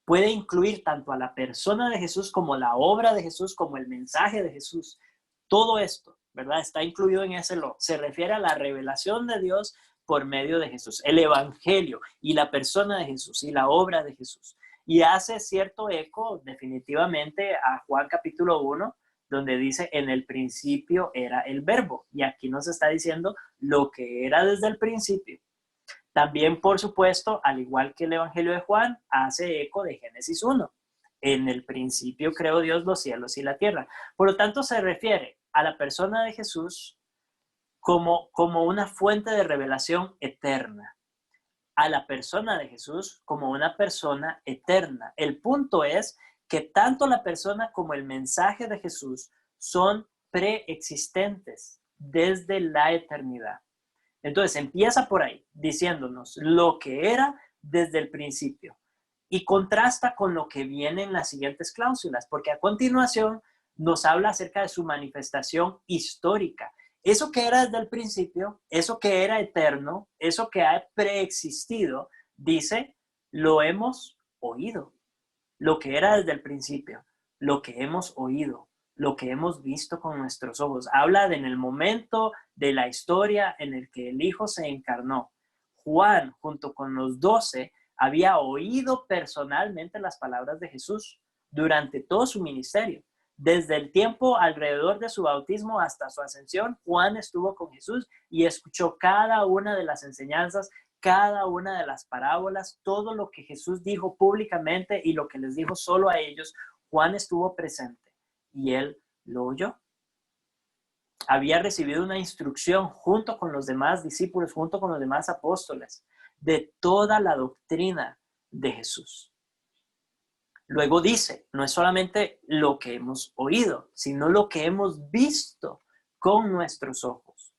puede incluir tanto a la persona de Jesús como la obra de Jesús, como el mensaje de Jesús. Todo esto, ¿verdad? Está incluido en ese lo. Se refiere a la revelación de Dios por medio de Jesús, el evangelio y la persona de Jesús y la obra de Jesús. Y hace cierto eco definitivamente a Juan capítulo 1, donde dice: en el principio era el verbo. Y aquí nos está diciendo lo que era desde el principio. También, por supuesto, al igual que el Evangelio de Juan, hace eco de Génesis 1. En el principio creó Dios los cielos y la tierra. Por lo tanto, se refiere a la persona de Jesús como una fuente de revelación eterna. A la persona de Jesús como una persona eterna. El punto es que tanto la persona como el mensaje de Jesús son preexistentes desde la eternidad. Entonces empieza por ahí, diciéndonos lo que era desde el principio. Y contrasta con lo que viene en las siguientes cláusulas, porque a continuación nos habla acerca de su manifestación histórica. Eso que era desde el principio, eso que era eterno, eso que ha preexistido, dice, lo hemos oído. Lo que era desde el principio, lo que hemos oído, lo que hemos visto con nuestros ojos. Habla de en el momento de la historia en el que el Hijo se encarnó. Juan, junto con los 12, había oído personalmente las palabras de Jesús durante todo su ministerio. Desde el tiempo alrededor de su bautismo hasta su ascensión, Juan estuvo con Jesús y escuchó cada una de las enseñanzas, cada una de las parábolas, todo lo que Jesús dijo públicamente y lo que les dijo solo a ellos. Juan estuvo presente y él lo oyó. Había recibido una instrucción junto con los demás discípulos, junto con los demás apóstoles, de toda la doctrina de Jesús. Luego dice, no es solamente lo que hemos oído, sino lo que hemos visto con nuestros ojos.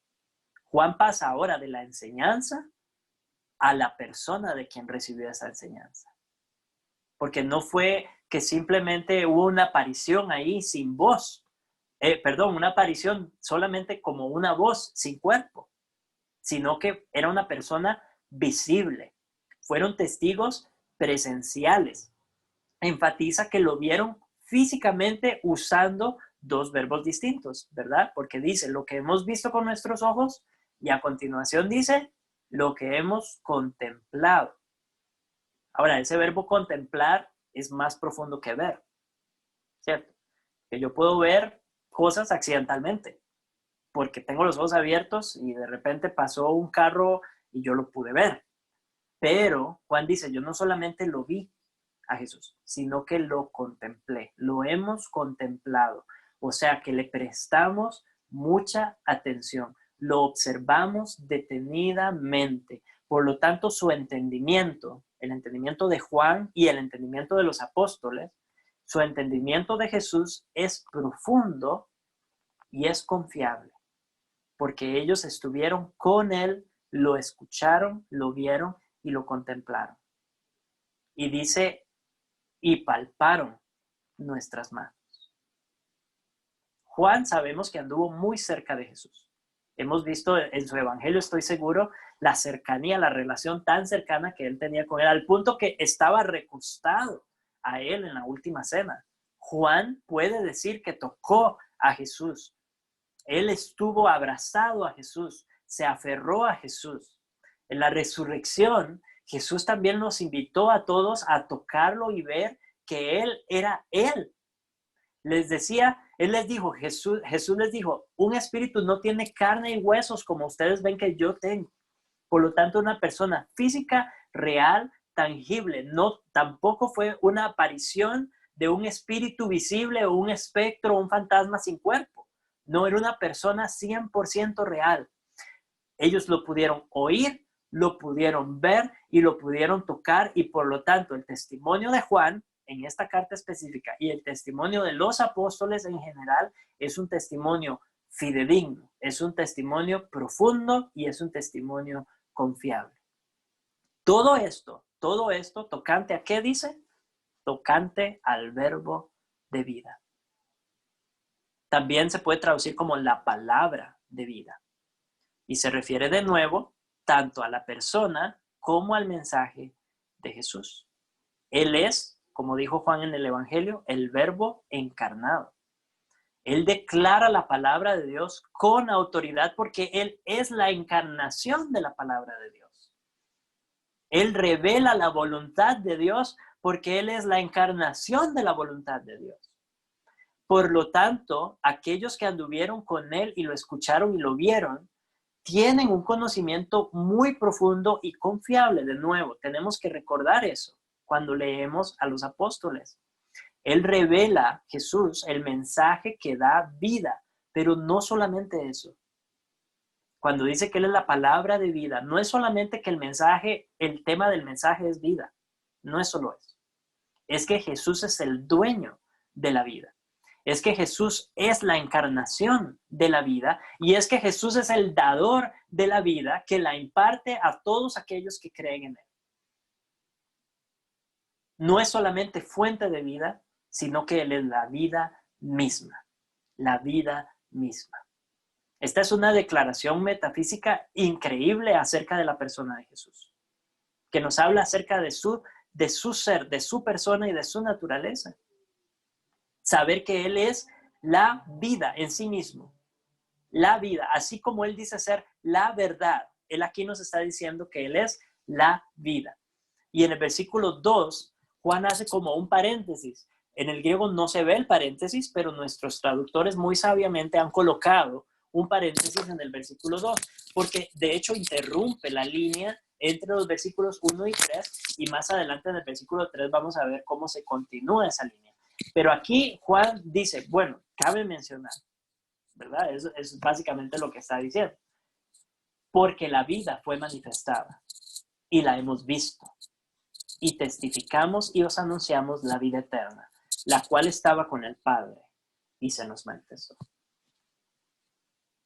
Juan pasa ahora de la enseñanza a la persona de quien recibió esa enseñanza. Porque no fue que simplemente hubo una aparición ahí sin voz. Una aparición solamente como una voz sin cuerpo, sino que era una persona visible. Fueron testigos presenciales. Enfatiza que lo vieron físicamente usando dos verbos distintos, ¿verdad? Porque dice lo que hemos visto con nuestros ojos y a continuación dice lo que hemos contemplado. Ahora, ese verbo contemplar es más profundo que ver, ¿cierto? Que yo puedo ver cosas accidentalmente, porque tengo los ojos abiertos y de repente pasó un carro y yo lo pude ver. Pero Juan dice, yo no solamente lo vi a Jesús, sino que lo contemplé, lo hemos contemplado. O sea, que le prestamos mucha atención, lo observamos detenidamente. Por lo tanto, su entendimiento, el entendimiento de Juan y el entendimiento de los apóstoles, su entendimiento de Jesús es profundo y es confiable, porque ellos estuvieron con él, lo escucharon, lo vieron y lo contemplaron. Y dice, y palparon nuestras manos. Juan sabemos que anduvo muy cerca de Jesús. Hemos visto en su evangelio, estoy seguro, la cercanía, la relación tan cercana que él tenía con él, al punto que estaba recostado a él en la última cena. Juan puede decir que tocó a Jesús. Él estuvo abrazado a Jesús, se aferró a Jesús. En la resurrección, Jesús también nos invitó a todos a tocarlo y ver que Él era Él. Les decía, Él les dijo, Jesús les dijo, un espíritu no tiene carne y huesos como ustedes ven que yo tengo. Por lo tanto, una persona física, real, tangible. No, tampoco fue una aparición de un espíritu visible o un espectro o un fantasma sin cuerpo. No, era una persona 100% real. Ellos lo pudieron oír, lo pudieron ver y lo pudieron tocar, y por lo tanto el testimonio de Juan en esta carta específica y el testimonio de los apóstoles en general es un testimonio fidedigno, es un testimonio profundo y es un testimonio confiable. Todo esto tocante a ¿qué dice? Tocante al verbo de vida. También se puede traducir como la palabra de vida. Y se refiere de nuevo tanto a la persona como al mensaje de Jesús. Él es, como dijo Juan en el Evangelio, el verbo encarnado. Él declara la palabra de Dios con autoridad porque Él es la encarnación de la palabra de Dios. Él revela la voluntad de Dios porque Él es la encarnación de la voluntad de Dios. Por lo tanto, aquellos que anduvieron con Él y lo escucharon y lo vieron, tienen un conocimiento muy profundo y confiable. De nuevo, tenemos que recordar eso cuando leemos a los apóstoles. Él revela, Jesús, el mensaje que da vida, pero no solamente eso. Cuando dice que Él es la palabra de vida, no es solamente que el tema del mensaje es vida. No es solo eso. Es que Jesús es el dueño de la vida. Es que Jesús es la encarnación de la vida y es que Jesús es el dador de la vida que la imparte a todos aquellos que creen en Él. no es solamente fuente de vida, sino que Él es la vida misma. La vida misma. Esta es una declaración metafísica increíble acerca de la persona de Jesús, que nos habla acerca de su ser, de su persona y de su naturaleza. Saber que Él es la vida en sí mismo, la vida, así como Él dice ser la verdad. Él aquí nos está diciendo que Él es la vida. Y en el versículo 2, Juan hace como un paréntesis. En el griego no se ve el paréntesis, pero nuestros traductores muy sabiamente han colocado un paréntesis en el versículo 2, porque de hecho interrumpe la línea entre los versículos 1 y 3, y más adelante en el versículo 3 vamos a ver cómo se continúa esa línea. Pero aquí Juan dice, bueno, cabe mencionar, ¿verdad? Eso es básicamente lo que está diciendo. Porque la vida fue manifestada y la hemos visto, y testificamos y os anunciamos la vida eterna, la cual estaba con el Padre y se nos manifestó.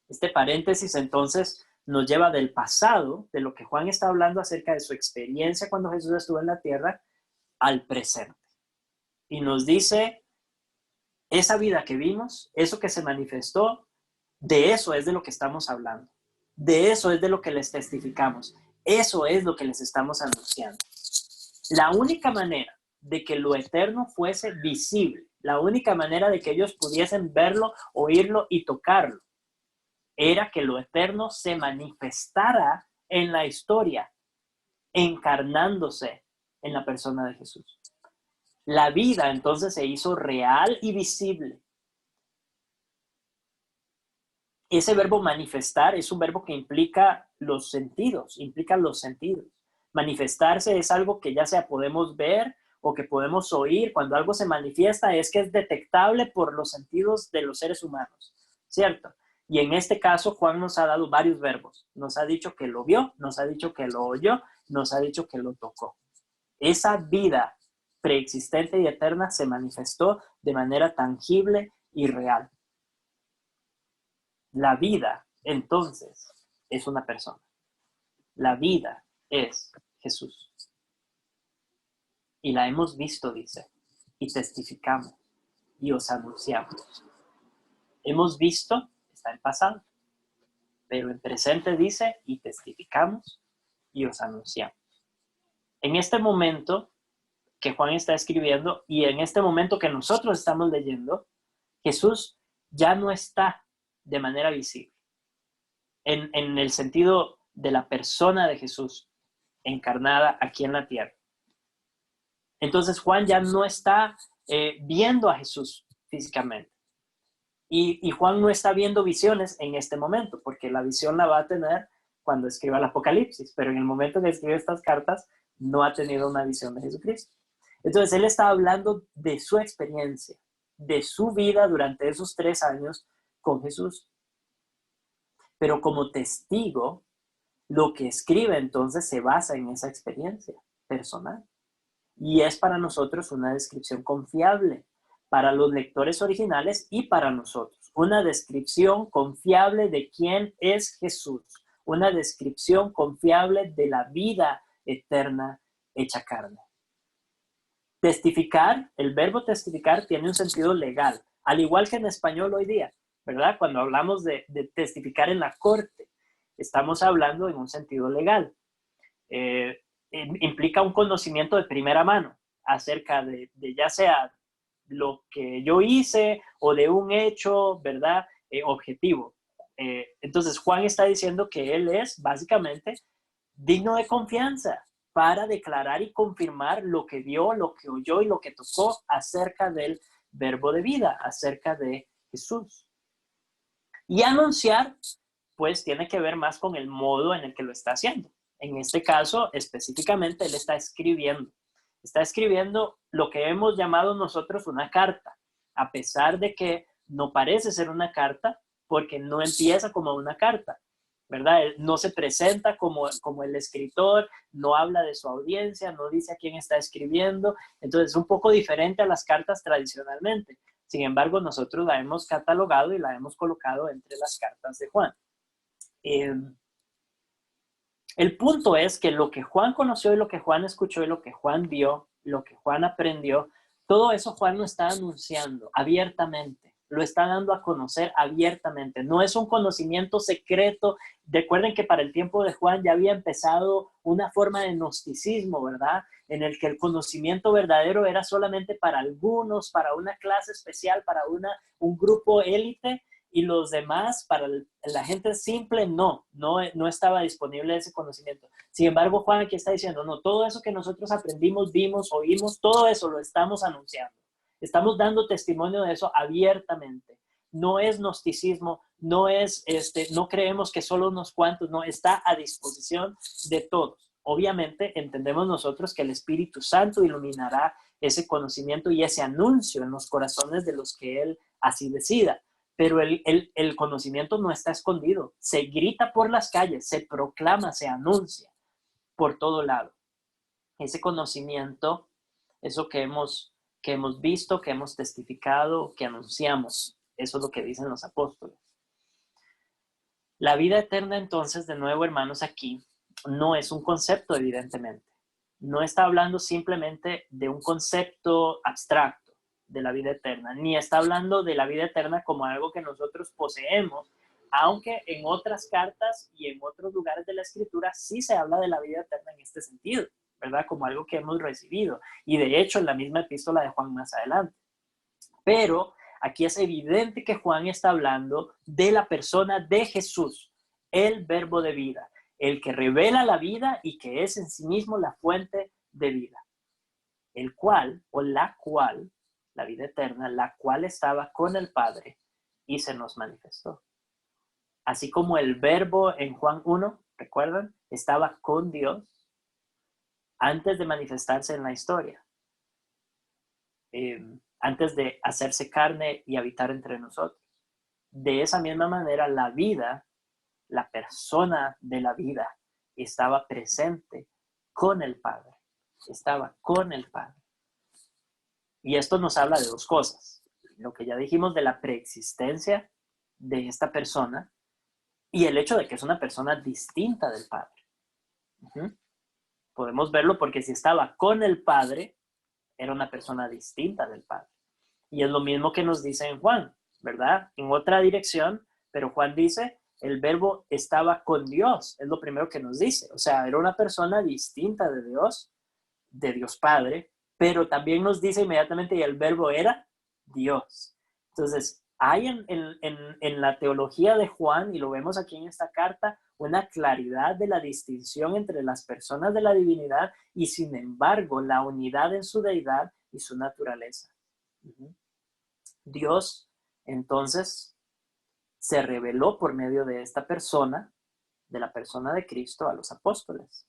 Este paréntesis entonces nos lleva del pasado, de lo que Juan está hablando acerca de su experiencia cuando Jesús estuvo en la tierra, al presente. Y nos dice, esa vida que vimos, eso que se manifestó, de eso es de lo que estamos hablando. De eso es de lo que les testificamos. Eso es lo que les estamos anunciando. La única manera de que lo eterno fuese visible, la única manera de que ellos pudiesen verlo, oírlo y tocarlo, era que lo eterno se manifestara en la historia, encarnándose en la persona de Jesús. La vida entonces se hizo real y visible. Ese verbo manifestar es un verbo que implica los sentidos. Manifestarse es algo que ya sea podemos ver o que podemos oír. Cuando algo se manifiesta es que es detectable por los sentidos de los seres humanos, ¿cierto? Y en este caso Juan nos ha dado varios verbos. Nos ha dicho que lo vio, nos ha dicho que lo oyó, nos ha dicho que lo tocó. Esa vida preexistente y eterna se manifestó de manera tangible y real. La vida, entonces, es una persona. La vida es Jesús. Y la hemos visto, dice, y testificamos, y os anunciamos. Hemos visto, está en pasado, pero en presente dice, y testificamos, y os anunciamos. En este momento que Juan está escribiendo, y en este momento que nosotros estamos leyendo, Jesús ya no está de manera visible. En el sentido de la persona de Jesús encarnada aquí en la tierra. Entonces Juan ya no está viendo a Jesús físicamente. Y Juan no está viendo visiones en este momento, porque la visión la va a tener cuando escriba el Apocalipsis, pero en el momento que escribe estas cartas no ha tenido una visión de Jesucristo. Entonces él está hablando de su experiencia, de su vida durante esos 3 años con Jesús. Pero como testigo, lo que escribe entonces se basa en esa experiencia personal. Y es para nosotros una descripción confiable, para los lectores originales y para nosotros. Una descripción confiable de quién es Jesús. Una descripción confiable de la vida eterna hecha carne. Testificar, el verbo testificar tiene un sentido legal, al igual que en español hoy día, ¿verdad? Cuando hablamos de testificar en la corte, estamos hablando en un sentido legal. Implica un conocimiento de primera mano acerca de ya sea lo que yo hice o de un hecho, ¿verdad? Objetivo. Entonces Juan está diciendo que él es básicamente digno de confianza para declarar y confirmar lo que vio, lo que oyó y lo que tocó acerca del verbo de vida, acerca de Jesús. Y anunciar, pues tiene que ver más con el modo en el que lo está haciendo. En este caso, específicamente, él está escribiendo. Está escribiendo lo que hemos llamado nosotros una carta, a pesar de que no parece ser una carta, porque no empieza como una carta, ¿verdad? Él no se presenta como el escritor, no habla de su audiencia, no dice a quién está escribiendo. Entonces, es un poco diferente a las cartas tradicionalmente. Sin embargo, nosotros la hemos catalogado y la hemos colocado entre las cartas de Juan. El punto es que lo que Juan conoció y lo que Juan escuchó y lo que Juan vio lo que Juan aprendió, todo eso Juan lo está anunciando abiertamente, lo está dando a conocer abiertamente. No es un conocimiento secreto. Recuerden que para el tiempo de Juan ya había empezado una forma de gnosticismo, ¿verdad? En el que el conocimiento verdadero era solamente para algunos, para una clase especial, para un grupo élite, y los demás, para la gente simple, no estaba disponible ese conocimiento. Sin embargo, Juan aquí está diciendo, no, todo eso que nosotros aprendimos, vimos, oímos, todo eso lo estamos anunciando. Estamos dando testimonio de eso abiertamente. No es gnosticismo, no creemos que solo unos cuantos, no, está a disposición de todos. Obviamente entendemos nosotros que el Espíritu Santo iluminará ese conocimiento y ese anuncio en los corazones de los que Él así decida. Pero el conocimiento no está escondido. Se grita por las calles, se proclama, se anuncia por todo lado. Ese conocimiento, eso que hemos visto, que hemos testificado, que anunciamos, eso es lo que dicen los apóstoles. La vida eterna, entonces, de nuevo, hermanos, aquí no es un concepto, evidentemente. No está hablando simplemente de un concepto abstracto de la vida eterna, ni está hablando de la vida eterna como algo que nosotros poseemos, aunque en otras cartas y en otros lugares de la Escritura sí se habla de la vida eterna en este sentido, ¿verdad? Como algo que hemos recibido. Y de hecho, en la misma epístola de Juan más adelante. Pero aquí es evidente que Juan está hablando de la persona de Jesús, el verbo de vida, el que revela la vida y que es en sí mismo la fuente de vida. El cual, o la cual, la vida eterna, la cual estaba con el Padre y se nos manifestó. Así como el verbo en Juan 1, ¿recuerdan? Estaba con Dios antes de manifestarse en la historia. Antes de hacerse carne y habitar entre nosotros. De esa misma manera, la vida, la persona de la vida, estaba presente con el Padre. Estaba con el Padre. Y esto nos habla de dos cosas. Lo que ya dijimos de la preexistencia de esta persona y el hecho de que es una persona distinta del Padre. Podemos verlo porque si estaba con el Padre, era una persona distinta del Padre. Y es lo mismo que nos dice en Juan, ¿verdad? En otra dirección, pero Juan dice, el verbo estaba con Dios, es lo primero que nos dice. O sea, era una persona distinta de Dios Padre, pero también nos dice inmediatamente, y el verbo era Dios. Entonces, hay en la teología de Juan, y lo vemos aquí en esta carta, una claridad de la distinción entre las personas de la divinidad y, sin embargo, la unidad en su deidad y su naturaleza. Dios, entonces, se reveló por medio de esta persona, de la persona de Cristo, a los apóstoles.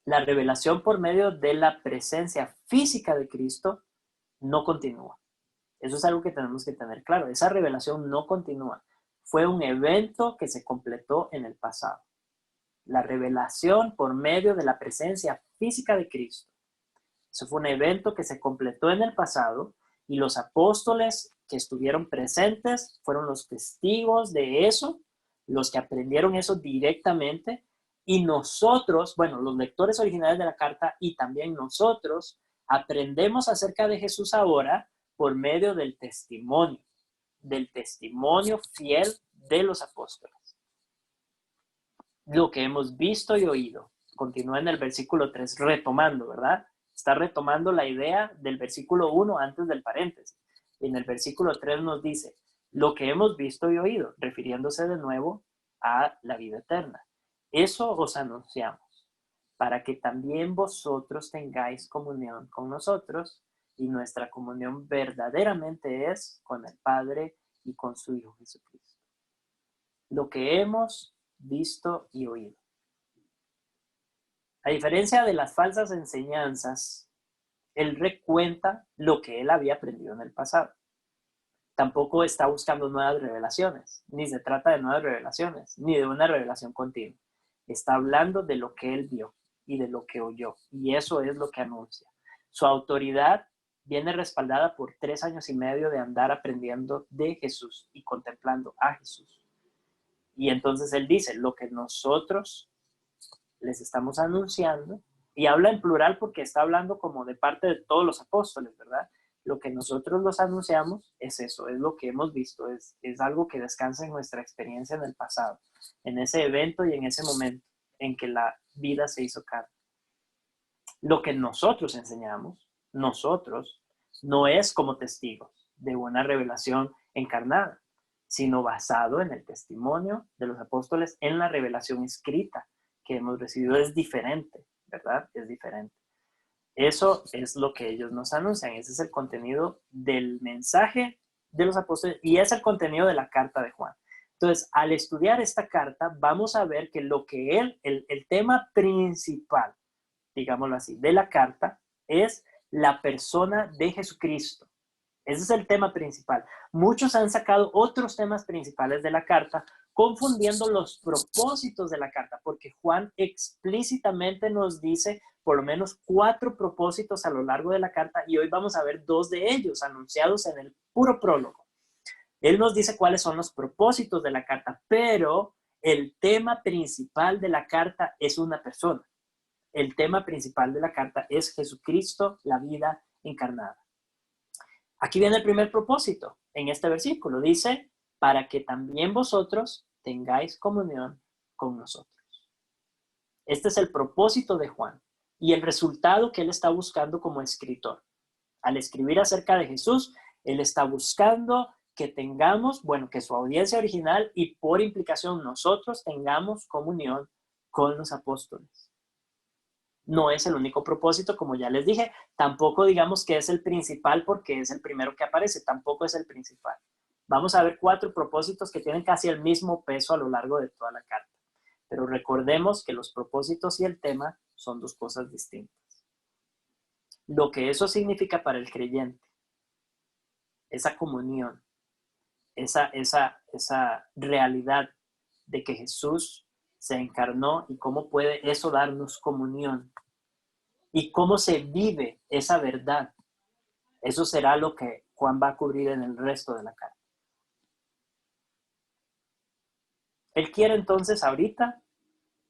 La revelación por medio de la presencia física de Cristo no continúa. Eso es algo que tenemos que tener claro. Esa revelación no continúa. Fue un evento que se completó en el pasado. La revelación por medio de la presencia física de Cristo. Eso fue un evento que se completó en el pasado y los apóstoles que estuvieron presentes fueron los testigos de eso, los que aprendieron eso directamente. Y nosotros, bueno, los lectores originales de la carta y también nosotros, aprendemos acerca de Jesús ahora por medio del testimonio fiel de los apóstoles. Lo que hemos visto y oído. Continúa en el versículo 3, retomando, ¿verdad? Está retomando la idea del versículo 1 antes del paréntesis. Y en el versículo 3 nos dice, lo que hemos visto y oído, refiriéndose de nuevo a la vida eterna. Eso os anunciamos, para que también vosotros tengáis comunión con nosotros, y nuestra comunión verdaderamente es con el Padre y con su Hijo Jesucristo. Lo que hemos visto y oído. A diferencia de las falsas enseñanzas, él recuenta lo que él había aprendido en el pasado. Tampoco está buscando nuevas revelaciones, ni se trata de nuevas revelaciones, ni de una revelación continua. Está hablando de lo que él vio y de lo que oyó, y eso es lo que anuncia. Su autoridad viene respaldada por 3 años y medio de andar aprendiendo de Jesús y contemplando a Jesús. Y entonces él dice, lo que nosotros les estamos anunciando Y habla en plural porque está hablando como de parte de todos los apóstoles, ¿verdad? Lo que nosotros los anunciamos es eso, es lo que hemos visto, es algo que descansa en nuestra experiencia en el pasado, en ese evento y en ese momento en que la vida se hizo carne. Lo que nosotros enseñamos, nosotros, no es como testigos de una revelación encarnada, sino basado en el testimonio de los apóstoles, en la revelación escrita que hemos recibido. Es diferente, ¿verdad? Es diferente. Eso es lo que ellos nos anuncian. Ese es el contenido del mensaje de los apóstoles y es el contenido de la carta de Juan. Entonces, al estudiar esta carta, vamos a ver que lo que el tema principal, digámoslo así, de la carta es la persona de Jesucristo. Ese es el tema principal. Muchos han sacado otros temas principales de la carta, confundiendo los propósitos de la carta, porque Juan explícitamente nos dice por lo menos 4 propósitos a lo largo de la carta, y hoy vamos a ver 2 de ellos anunciados en el puro prólogo. Él nos dice cuáles son los propósitos de la carta, pero el tema principal de la carta es una persona. El tema principal de la carta es Jesucristo, la vida encarnada. Aquí viene el primer propósito en este versículo. Dice, para que también vosotros tengáis comunión con nosotros. Este es el propósito de Juan y el resultado que él está buscando como escritor. Al escribir acerca de Jesús, él está buscando que tengamos, bueno, que su audiencia original y por implicación nosotros tengamos comunión con los apóstoles. No es el único propósito, como ya les dije, tampoco digamos que es el principal porque es el primero que aparece, tampoco es el principal. Vamos a ver 4 propósitos que tienen casi el mismo peso a lo largo de toda la carta. Pero recordemos que los propósitos y el tema son 2 cosas distintas. Lo que eso significa para el creyente, esa comunión, esa realidad de que Jesús se encarnó y cómo puede eso darnos comunión y cómo se vive esa verdad. Eso será lo que Juan va a cubrir en el resto de la carta. Él quiere entonces ahorita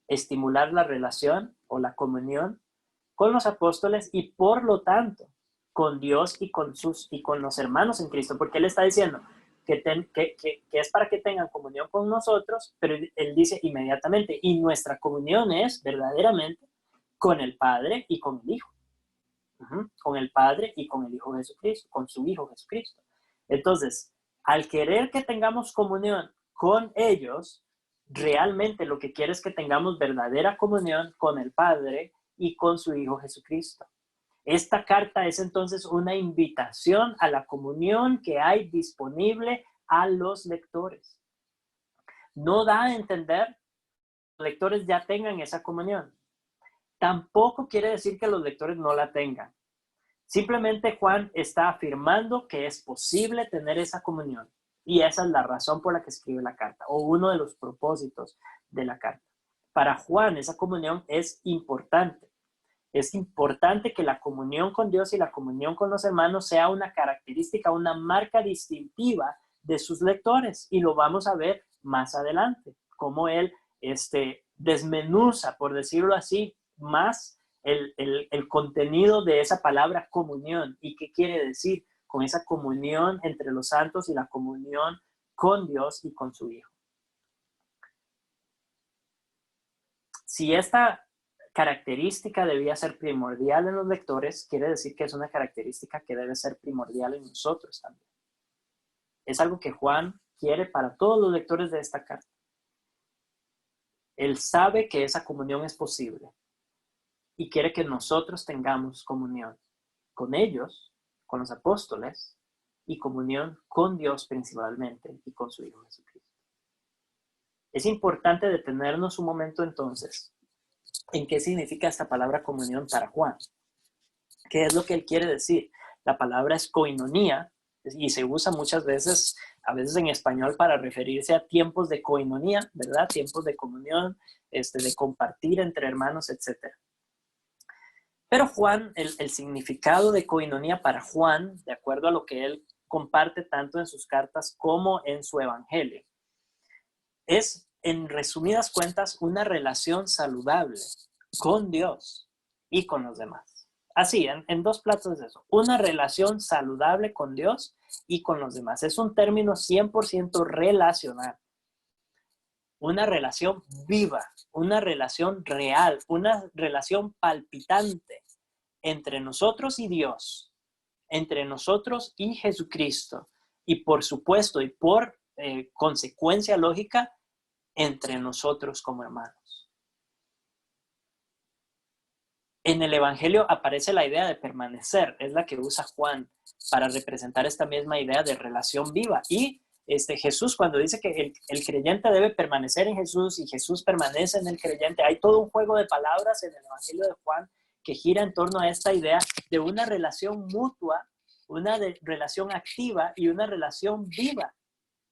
estimular la relación o la comunión con los apóstoles y por lo tanto con Dios y con los hermanos en Cristo, porque él está diciendo que es para que tengan comunión con nosotros, pero él dice inmediatamente, y nuestra comunión es verdaderamente con el Padre y con el Hijo. Con el Padre y con el Hijo Jesucristo, con su Hijo Jesucristo. Entonces, al querer que tengamos comunión con ellos, realmente lo que quiere es que tengamos verdadera comunión con el Padre y con su Hijo Jesucristo. Esta carta es entonces una invitación a la comunión que hay disponible a los lectores. No da a entender que los lectores ya tengan esa comunión. Tampoco quiere decir que los lectores no la tengan. Simplemente Juan está afirmando que es posible tener esa comunión. Y esa es la razón por la que escribe la carta, o uno de los propósitos de la carta. Para Juan, esa comunión es importante. Es importante que la comunión con Dios y la comunión con los hermanos sea una característica, una marca distintiva de sus lectores. Y lo vamos a ver más adelante, cómo él desmenuza, por decirlo así, más el contenido de esa palabra comunión y qué quiere decir con esa comunión entre los santos y la comunión con Dios y con su Hijo. Si esta característica debía ser primordial en los lectores, quiere decir que es una característica que debe ser primordial en nosotros también. Es algo que Juan quiere para todos los lectores de esta carta. Él sabe que esa comunión es posible y quiere que nosotros tengamos comunión con ellos, con los apóstoles, y comunión con Dios principalmente y con su Hijo Jesucristo. Es importante detenernos un momento entonces en qué significa esta palabra comunión para Juan. ¿Qué es lo que él quiere decir? La palabra es koinonía y se usa muchas veces, a veces en español para referirse a tiempos de koinonía, ¿verdad? Tiempos de comunión, de compartir entre hermanos, etc. Pero Juan, el significado de koinonía para Juan, de acuerdo a lo que él comparte tanto en sus cartas como en su evangelio, es, en resumidas cuentas, una relación saludable con Dios y con los demás. Así, en dos platos de eso. Una relación saludable con Dios y con los demás. Es un término 100% relacional. Una relación viva, una relación real, una relación palpitante entre nosotros y Dios, entre nosotros y Jesucristo, y por supuesto y por consecuencia lógica, entre nosotros como hermanos. En el Evangelio aparece la idea de permanecer, es la que usa Juan para representar esta misma idea de relación viva. Y Jesús, cuando dice que el creyente debe permanecer en Jesús y Jesús permanece en el creyente, hay todo un juego de palabras en el Evangelio de Juan que gira en torno a esta idea de una relación mutua, una relación activa y una relación viva,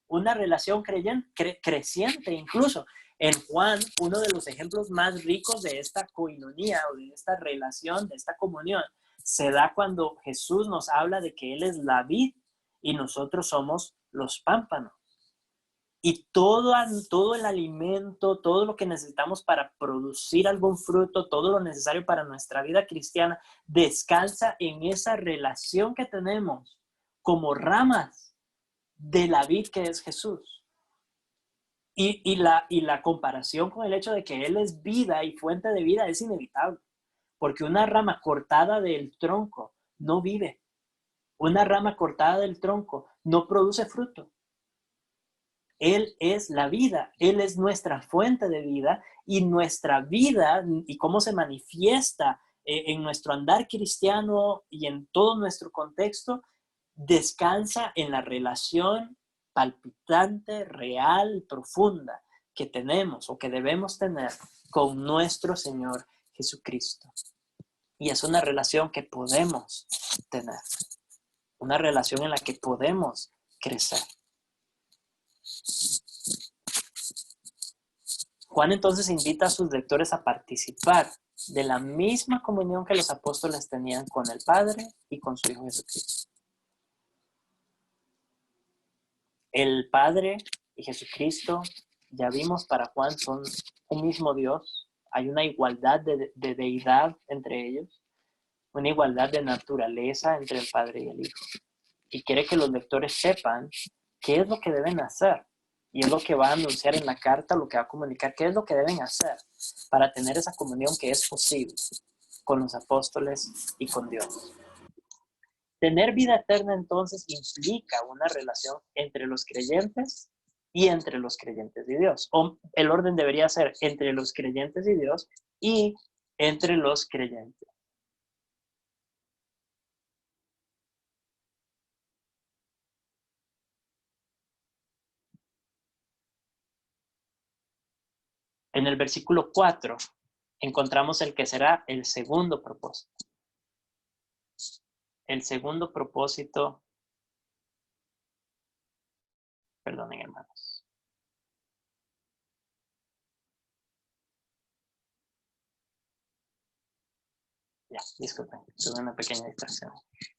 una relación creciente incluso. En Juan, uno de los ejemplos más ricos de esta coinonía o de esta relación, de esta comunión, se da cuando Jesús nos habla de que Él es la vid y nosotros somos los pámpanos. Y todo el alimento, todo lo que necesitamos para producir algún fruto, todo lo necesario para nuestra vida cristiana, descansa en esa relación que tenemos como ramas de la vid que es Jesús. Y la comparación con el hecho de que Él es vida y fuente de vida es inevitable, porque una rama cortada del tronco no vive. Una rama cortada del tronco no produce fruto. Él es la vida, Él es nuestra fuente de vida, y nuestra vida y cómo se manifiesta en nuestro andar cristiano y en todo nuestro contexto descansa en la relación palpitante, real, profunda que tenemos o que debemos tener con nuestro Señor Jesucristo. Y es una relación que podemos tener, una relación en la que podemos crecer. Juan entonces invita a sus lectores a participar de la misma comunión que los apóstoles tenían con el Padre y con su Hijo Jesucristo. El Padre y Jesucristo, ya vimos, para Juan son un mismo Dios. Hay una igualdad de deidad entre ellos, una igualdad de naturaleza entre el Padre y el Hijo. Y quiere que los lectores sepan qué es lo que deben hacer. Y es lo que va a anunciar en la carta, lo que va a comunicar, qué es lo que deben hacer para tener esa comunión que es posible con los apóstoles y con Dios. Tener vida eterna entonces implica una relación entre los creyentes y entre los creyentes y Dios. O el orden debería ser entre los creyentes y Dios y entre los creyentes. En el versículo 4 encontramos el que será el segundo propósito. El segundo propósito, perdonen hermanos. Ya, disculpen, tuve una pequeña distracción.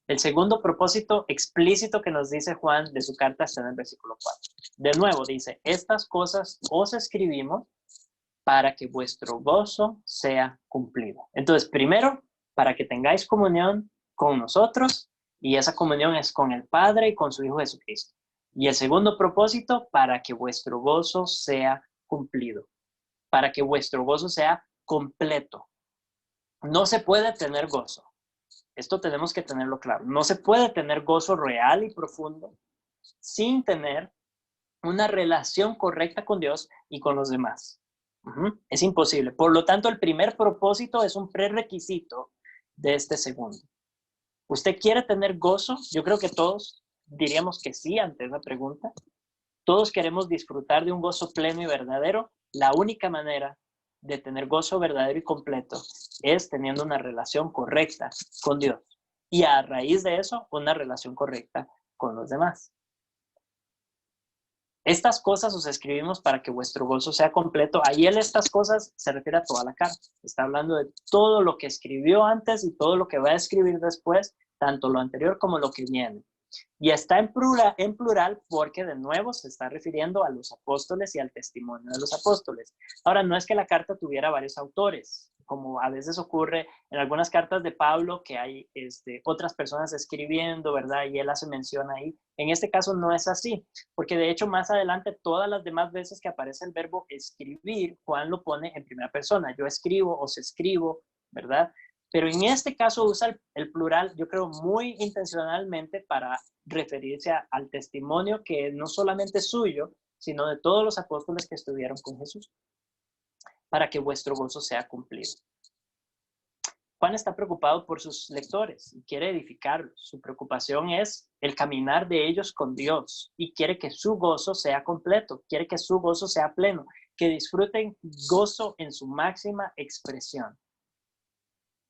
El segundo propósito explícito que nos dice Juan de su carta está en el versículo 4. De nuevo dice, estas cosas os escribimos para que vuestro gozo sea cumplido. Entonces, primero, para que tengáis comunión con nosotros, y esa comunión es con el Padre y con su Hijo Jesucristo. Y el segundo propósito, para que vuestro gozo sea cumplido, para que vuestro gozo sea completo. No se puede tener gozo. Esto tenemos que tenerlo claro. No se puede tener gozo real y profundo sin tener una relación correcta con Dios y con los demás. Es imposible. Por lo tanto, el primer propósito es un prerequisito de este segundo. ¿Usted quiere tener gozo? Yo creo que todos diríamos que sí ante esa pregunta. Todos queremos disfrutar de un gozo pleno y verdadero. La única manera de tener gozo verdadero y completo es teniendo una relación correcta con Dios. Y a raíz de eso, una relación correcta con los demás. Estas cosas os escribimos para que vuestro gozo sea completo. Ahí estas cosas se refiere a toda la carta. Está hablando de todo lo que escribió antes y todo lo que va a escribir después, tanto lo anterior como lo que viene. Y está en plural porque de nuevo se está refiriendo a los apóstoles y al testimonio de los apóstoles. Ahora, no es que la carta tuviera varios autores. como a veces ocurre en algunas cartas de Pablo, que hay otras personas escribiendo, ¿verdad? Y él hace mención ahí. En este caso no es así, porque de hecho más adelante todas las demás veces que aparece el verbo escribir, Juan lo pone en primera persona. Yo escribo, os escribo, ¿verdad? Pero en este caso usa el plural, yo creo, muy intencionalmente para referirse al testimonio que no solamente es suyo, sino de todos los apóstoles que estuvieron con Jesús, para que vuestro gozo sea cumplido. Juan está preocupado por sus lectores y quiere edificarlos. Su preocupación es el caminar de ellos con Dios y quiere que su gozo sea completo, quiere que su gozo sea pleno, que disfruten gozo en su máxima expresión.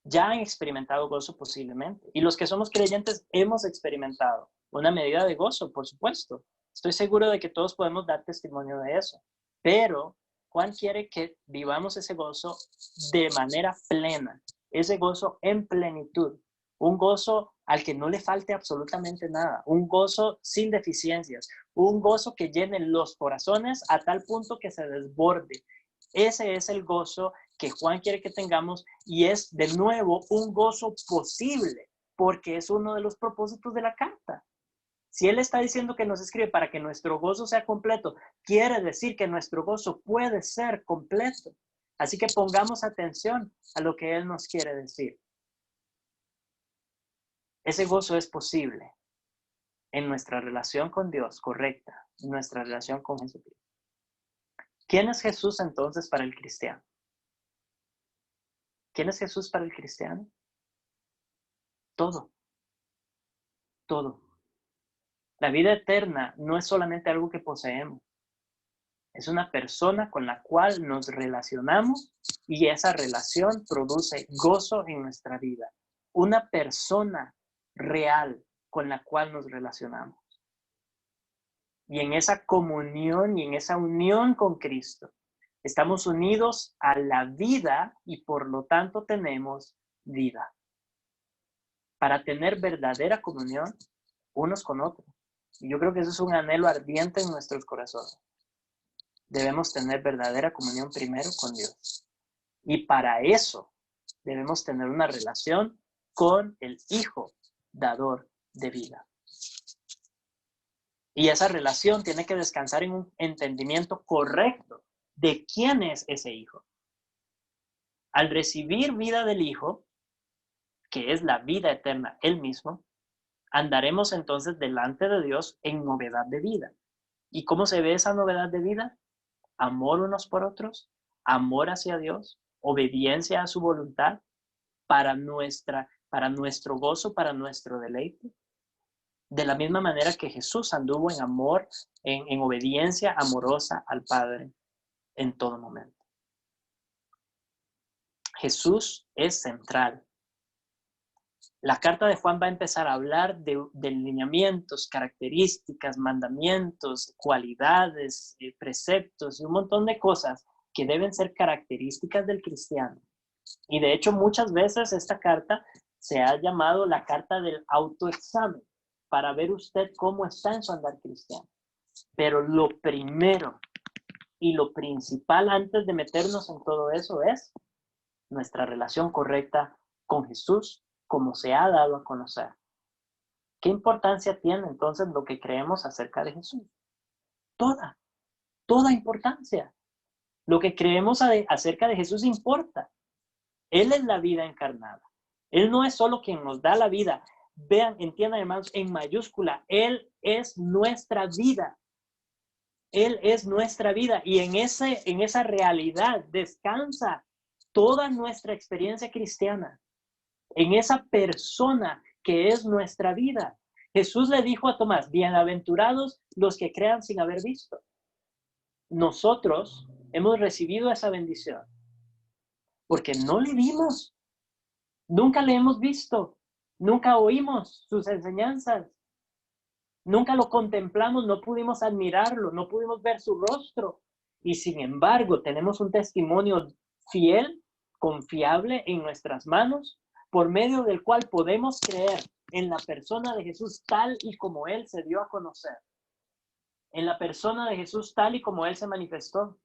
Ya han experimentado gozo posiblemente, y los que somos creyentes hemos experimentado una medida de gozo, por supuesto. Estoy seguro de que todos podemos dar testimonio de eso, pero Juan quiere que vivamos ese gozo de manera plena, ese gozo en plenitud, un gozo al que no le falte absolutamente nada, un gozo sin deficiencias, un gozo que llene los corazones a tal punto que se desborde. Ese es el gozo que Juan quiere que tengamos, y es de nuevo un gozo posible, porque es uno de los propósitos de la carta. Si él está diciendo que nos escribe para que nuestro gozo sea completo, quiere decir que nuestro gozo puede ser completo. Así que pongamos atención a lo que él nos quiere decir. Ese gozo es posible en nuestra relación con Dios correcta, en nuestra relación con Jesucristo. ¿Quién es Jesús entonces para el cristiano? ¿Quién es Jesús para el cristiano? Todo, todo. La vida eterna no es solamente algo que poseemos. Es una persona con la cual nos relacionamos y esa relación produce gozo en nuestra vida. Una persona real con la cual nos relacionamos. Y en esa comunión y en esa unión con Cristo, estamos unidos a la vida y por lo tanto tenemos vida. Para tener verdadera comunión unos con otros. Y yo creo que eso es un anhelo ardiente en nuestros corazones. Debemos tener verdadera comunión primero con Dios. Y para eso debemos tener una relación con el Hijo, dador de vida. Y esa relación tiene que descansar en un entendimiento correcto de quién es ese Hijo. Al recibir vida del Hijo, que es la vida eterna, Él mismo, andaremos entonces delante de Dios en novedad de vida. ¿Y cómo se ve esa novedad de vida? Amor unos por otros, amor hacia Dios, obediencia a su voluntad para nuestro gozo, para nuestro deleite. De la misma manera que Jesús anduvo en amor, en obediencia amorosa al Padre en todo momento. Jesús es central. La carta de Juan va a empezar a hablar de lineamientos, características, mandamientos, cualidades, preceptos y un montón de cosas que deben ser características del cristiano. Y de hecho muchas veces esta carta se ha llamado la carta del autoexamen, para ver usted cómo está en su andar cristiano. Pero lo primero y lo principal antes de meternos en todo eso es nuestra relación correcta con Jesús, como se ha dado a conocer. ¿Qué importancia tiene entonces lo que creemos acerca de Jesús? Toda importancia. Lo que creemos acerca de Jesús importa. Él es la vida encarnada. Él no es solo quien nos da la vida. Vean, entiendan hermanos, en mayúscula, Él es nuestra vida. Él es nuestra vida y en esa realidad descansa toda nuestra experiencia cristiana. En esa persona que es nuestra vida. Jesús le dijo a Tomás, bienaventurados los que crean sin haber visto. Nosotros hemos recibido esa bendición porque no le vimos, nunca le hemos visto, nunca oímos sus enseñanzas, nunca lo contemplamos, no pudimos admirarlo, no pudimos ver su rostro y sin embargo tenemos un testimonio fiel, confiable en nuestras manos, por medio del cual podemos creer en la persona de Jesús tal y como Él se dio a conocer, en la persona de Jesús tal y como Él se manifestó.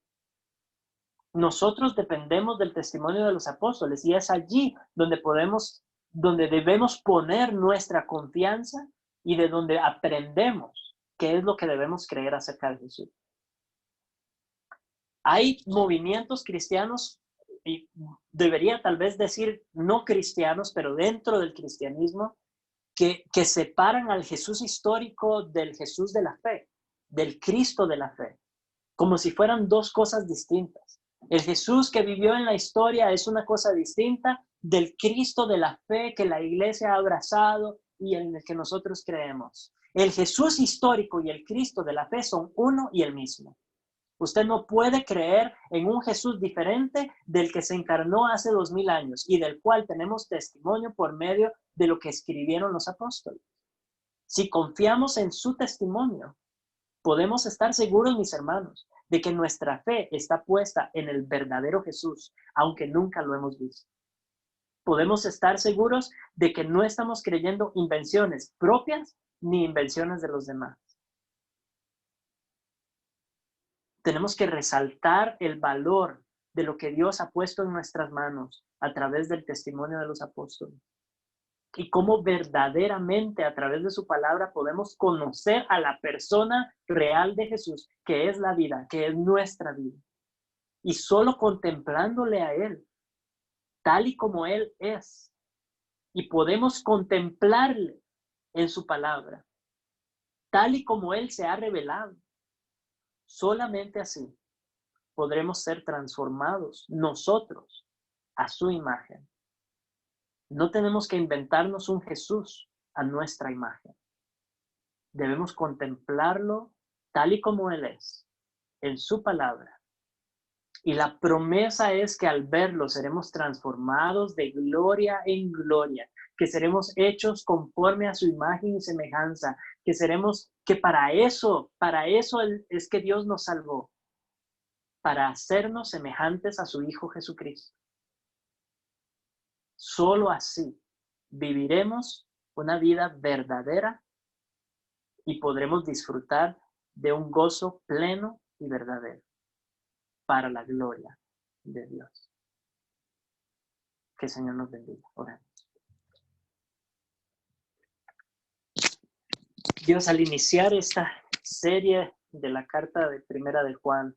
Nosotros dependemos del testimonio de los apóstoles y es allí donde debemos poner nuestra confianza y de donde aprendemos qué es lo que debemos creer acerca de Jesús. Hay movimientos cristianos, y debería tal vez decir no cristianos, pero dentro del cristianismo, que separan al Jesús histórico del Jesús de la fe, del Cristo de la fe, como si fueran dos cosas distintas. El Jesús que vivió en la historia es una cosa distinta del Cristo de la fe que la iglesia ha abrazado y en el que nosotros creemos. El Jesús histórico y el Cristo de la fe son uno y el mismo. Usted no puede creer en un Jesús diferente del que se encarnó hace 2000 años y del cual tenemos testimonio por medio de lo que escribieron los apóstoles. Si confiamos en su testimonio, podemos estar seguros, mis hermanos, de que nuestra fe está puesta en el verdadero Jesús, aunque nunca lo hemos visto. Podemos estar seguros de que no estamos creyendo invenciones propias ni invenciones de los demás. Tenemos que resaltar el valor de lo que Dios ha puesto en nuestras manos a través del testimonio de los apóstoles. Y cómo verdaderamente a través de su palabra podemos conocer a la persona real de Jesús, que es la vida, que es nuestra vida. Y solo contemplándole a Él, tal y como Él es, y podemos contemplarle en su palabra, tal y como Él se ha revelado. Solamente así podremos ser transformados nosotros a su imagen. No tenemos que inventarnos un Jesús a nuestra imagen. Debemos contemplarlo tal y como Él es, en su palabra. Y la promesa es que al verlo seremos transformados de gloria en gloria, que seremos hechos conforme a su imagen y semejanza, que para eso es que Dios nos salvó, para hacernos semejantes a su Hijo Jesucristo. Solo así viviremos una vida verdadera y podremos disfrutar de un gozo pleno y verdadero para la gloria de Dios. Que el Señor nos bendiga. Oremos. Dios, al iniciar esta serie de la carta de Primera de Juan,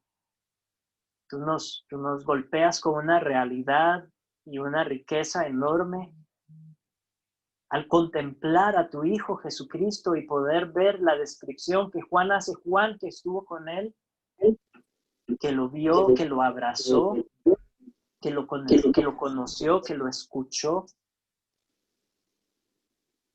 tú nos golpeas con una realidad y una riqueza enorme al contemplar a tu Hijo Jesucristo y poder ver la descripción que Juan hace, Juan que estuvo con él, que lo vio, que lo abrazó, que lo conoció, que lo escuchó.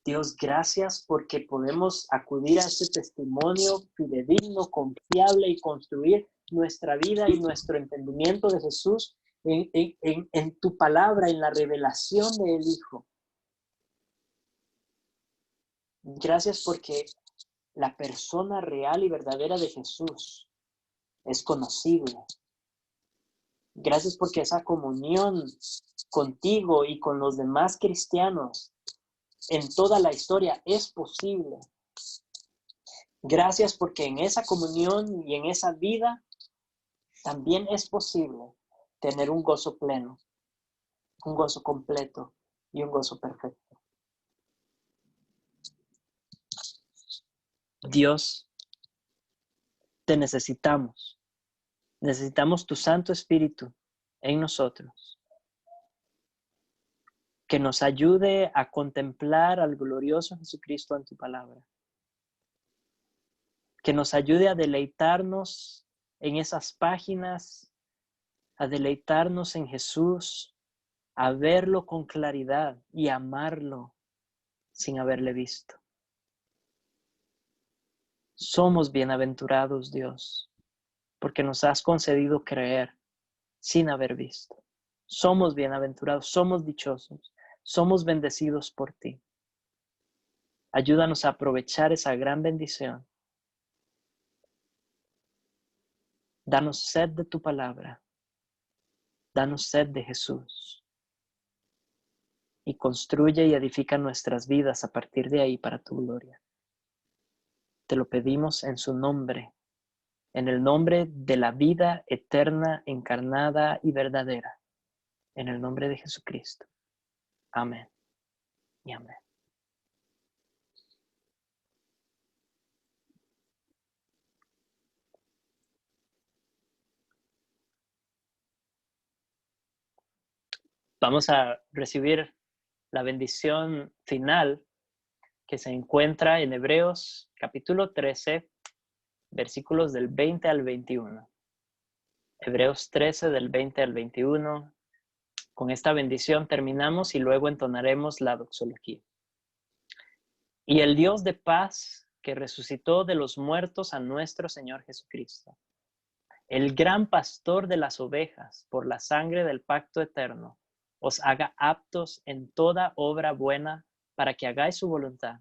Dios, gracias porque podemos acudir a ese testimonio fidedigno, confiable y construir nuestra vida y nuestro entendimiento de Jesús en tu palabra, en la revelación del Hijo. Gracias porque la persona real y verdadera de Jesús es conocible. Gracias porque esa comunión contigo y con los demás cristianos en toda la historia es posible. Gracias porque en esa comunión y en esa vida también es posible tener un gozo pleno, un gozo completo y un gozo perfecto. Dios, te necesitamos. Necesitamos tu Santo Espíritu en nosotros, que nos ayude a contemplar al glorioso Jesucristo en tu palabra, que nos ayude a deleitarnos en esas páginas, a deleitarnos en Jesús, a verlo con claridad y amarlo sin haberle visto. Somos bienaventurados, Dios, porque nos has concedido creer sin haber visto. Somos bienaventurados, somos dichosos, somos bendecidos por ti. Ayúdanos a aprovechar esa gran bendición. Danos sed de tu palabra. Danos sed de Jesús. Y construye y edifica nuestras vidas a partir de ahí para tu gloria. Te lo pedimos en su nombre. en el nombre de la vida eterna, encarnada y verdadera, en el nombre de Jesucristo. Amén y amén. Vamos a recibir la bendición final que se encuentra en Hebreos capítulo 13, versículos del 20 al 21. Hebreos 13 del 20 al 21. Con esta bendición terminamos y luego entonaremos la doxología. Y el Dios de paz, que resucitó de los muertos a nuestro Señor Jesucristo, el gran pastor de las ovejas, por la sangre del pacto eterno, os haga aptos en toda obra buena para que hagáis su voluntad,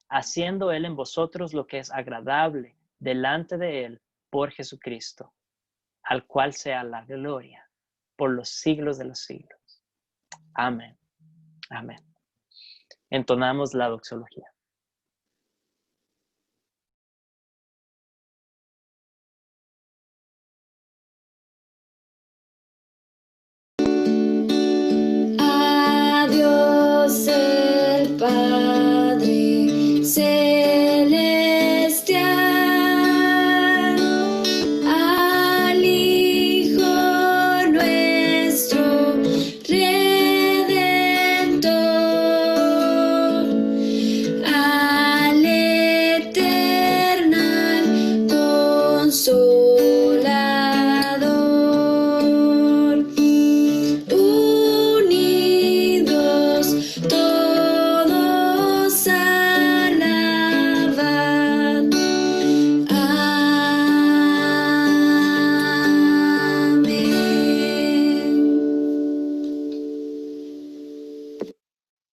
haciendo Él en vosotros lo que es agradable delante de Él por Jesucristo, al cual sea la gloria por los siglos de los siglos. Amén. Amén. Entonamos la doxología.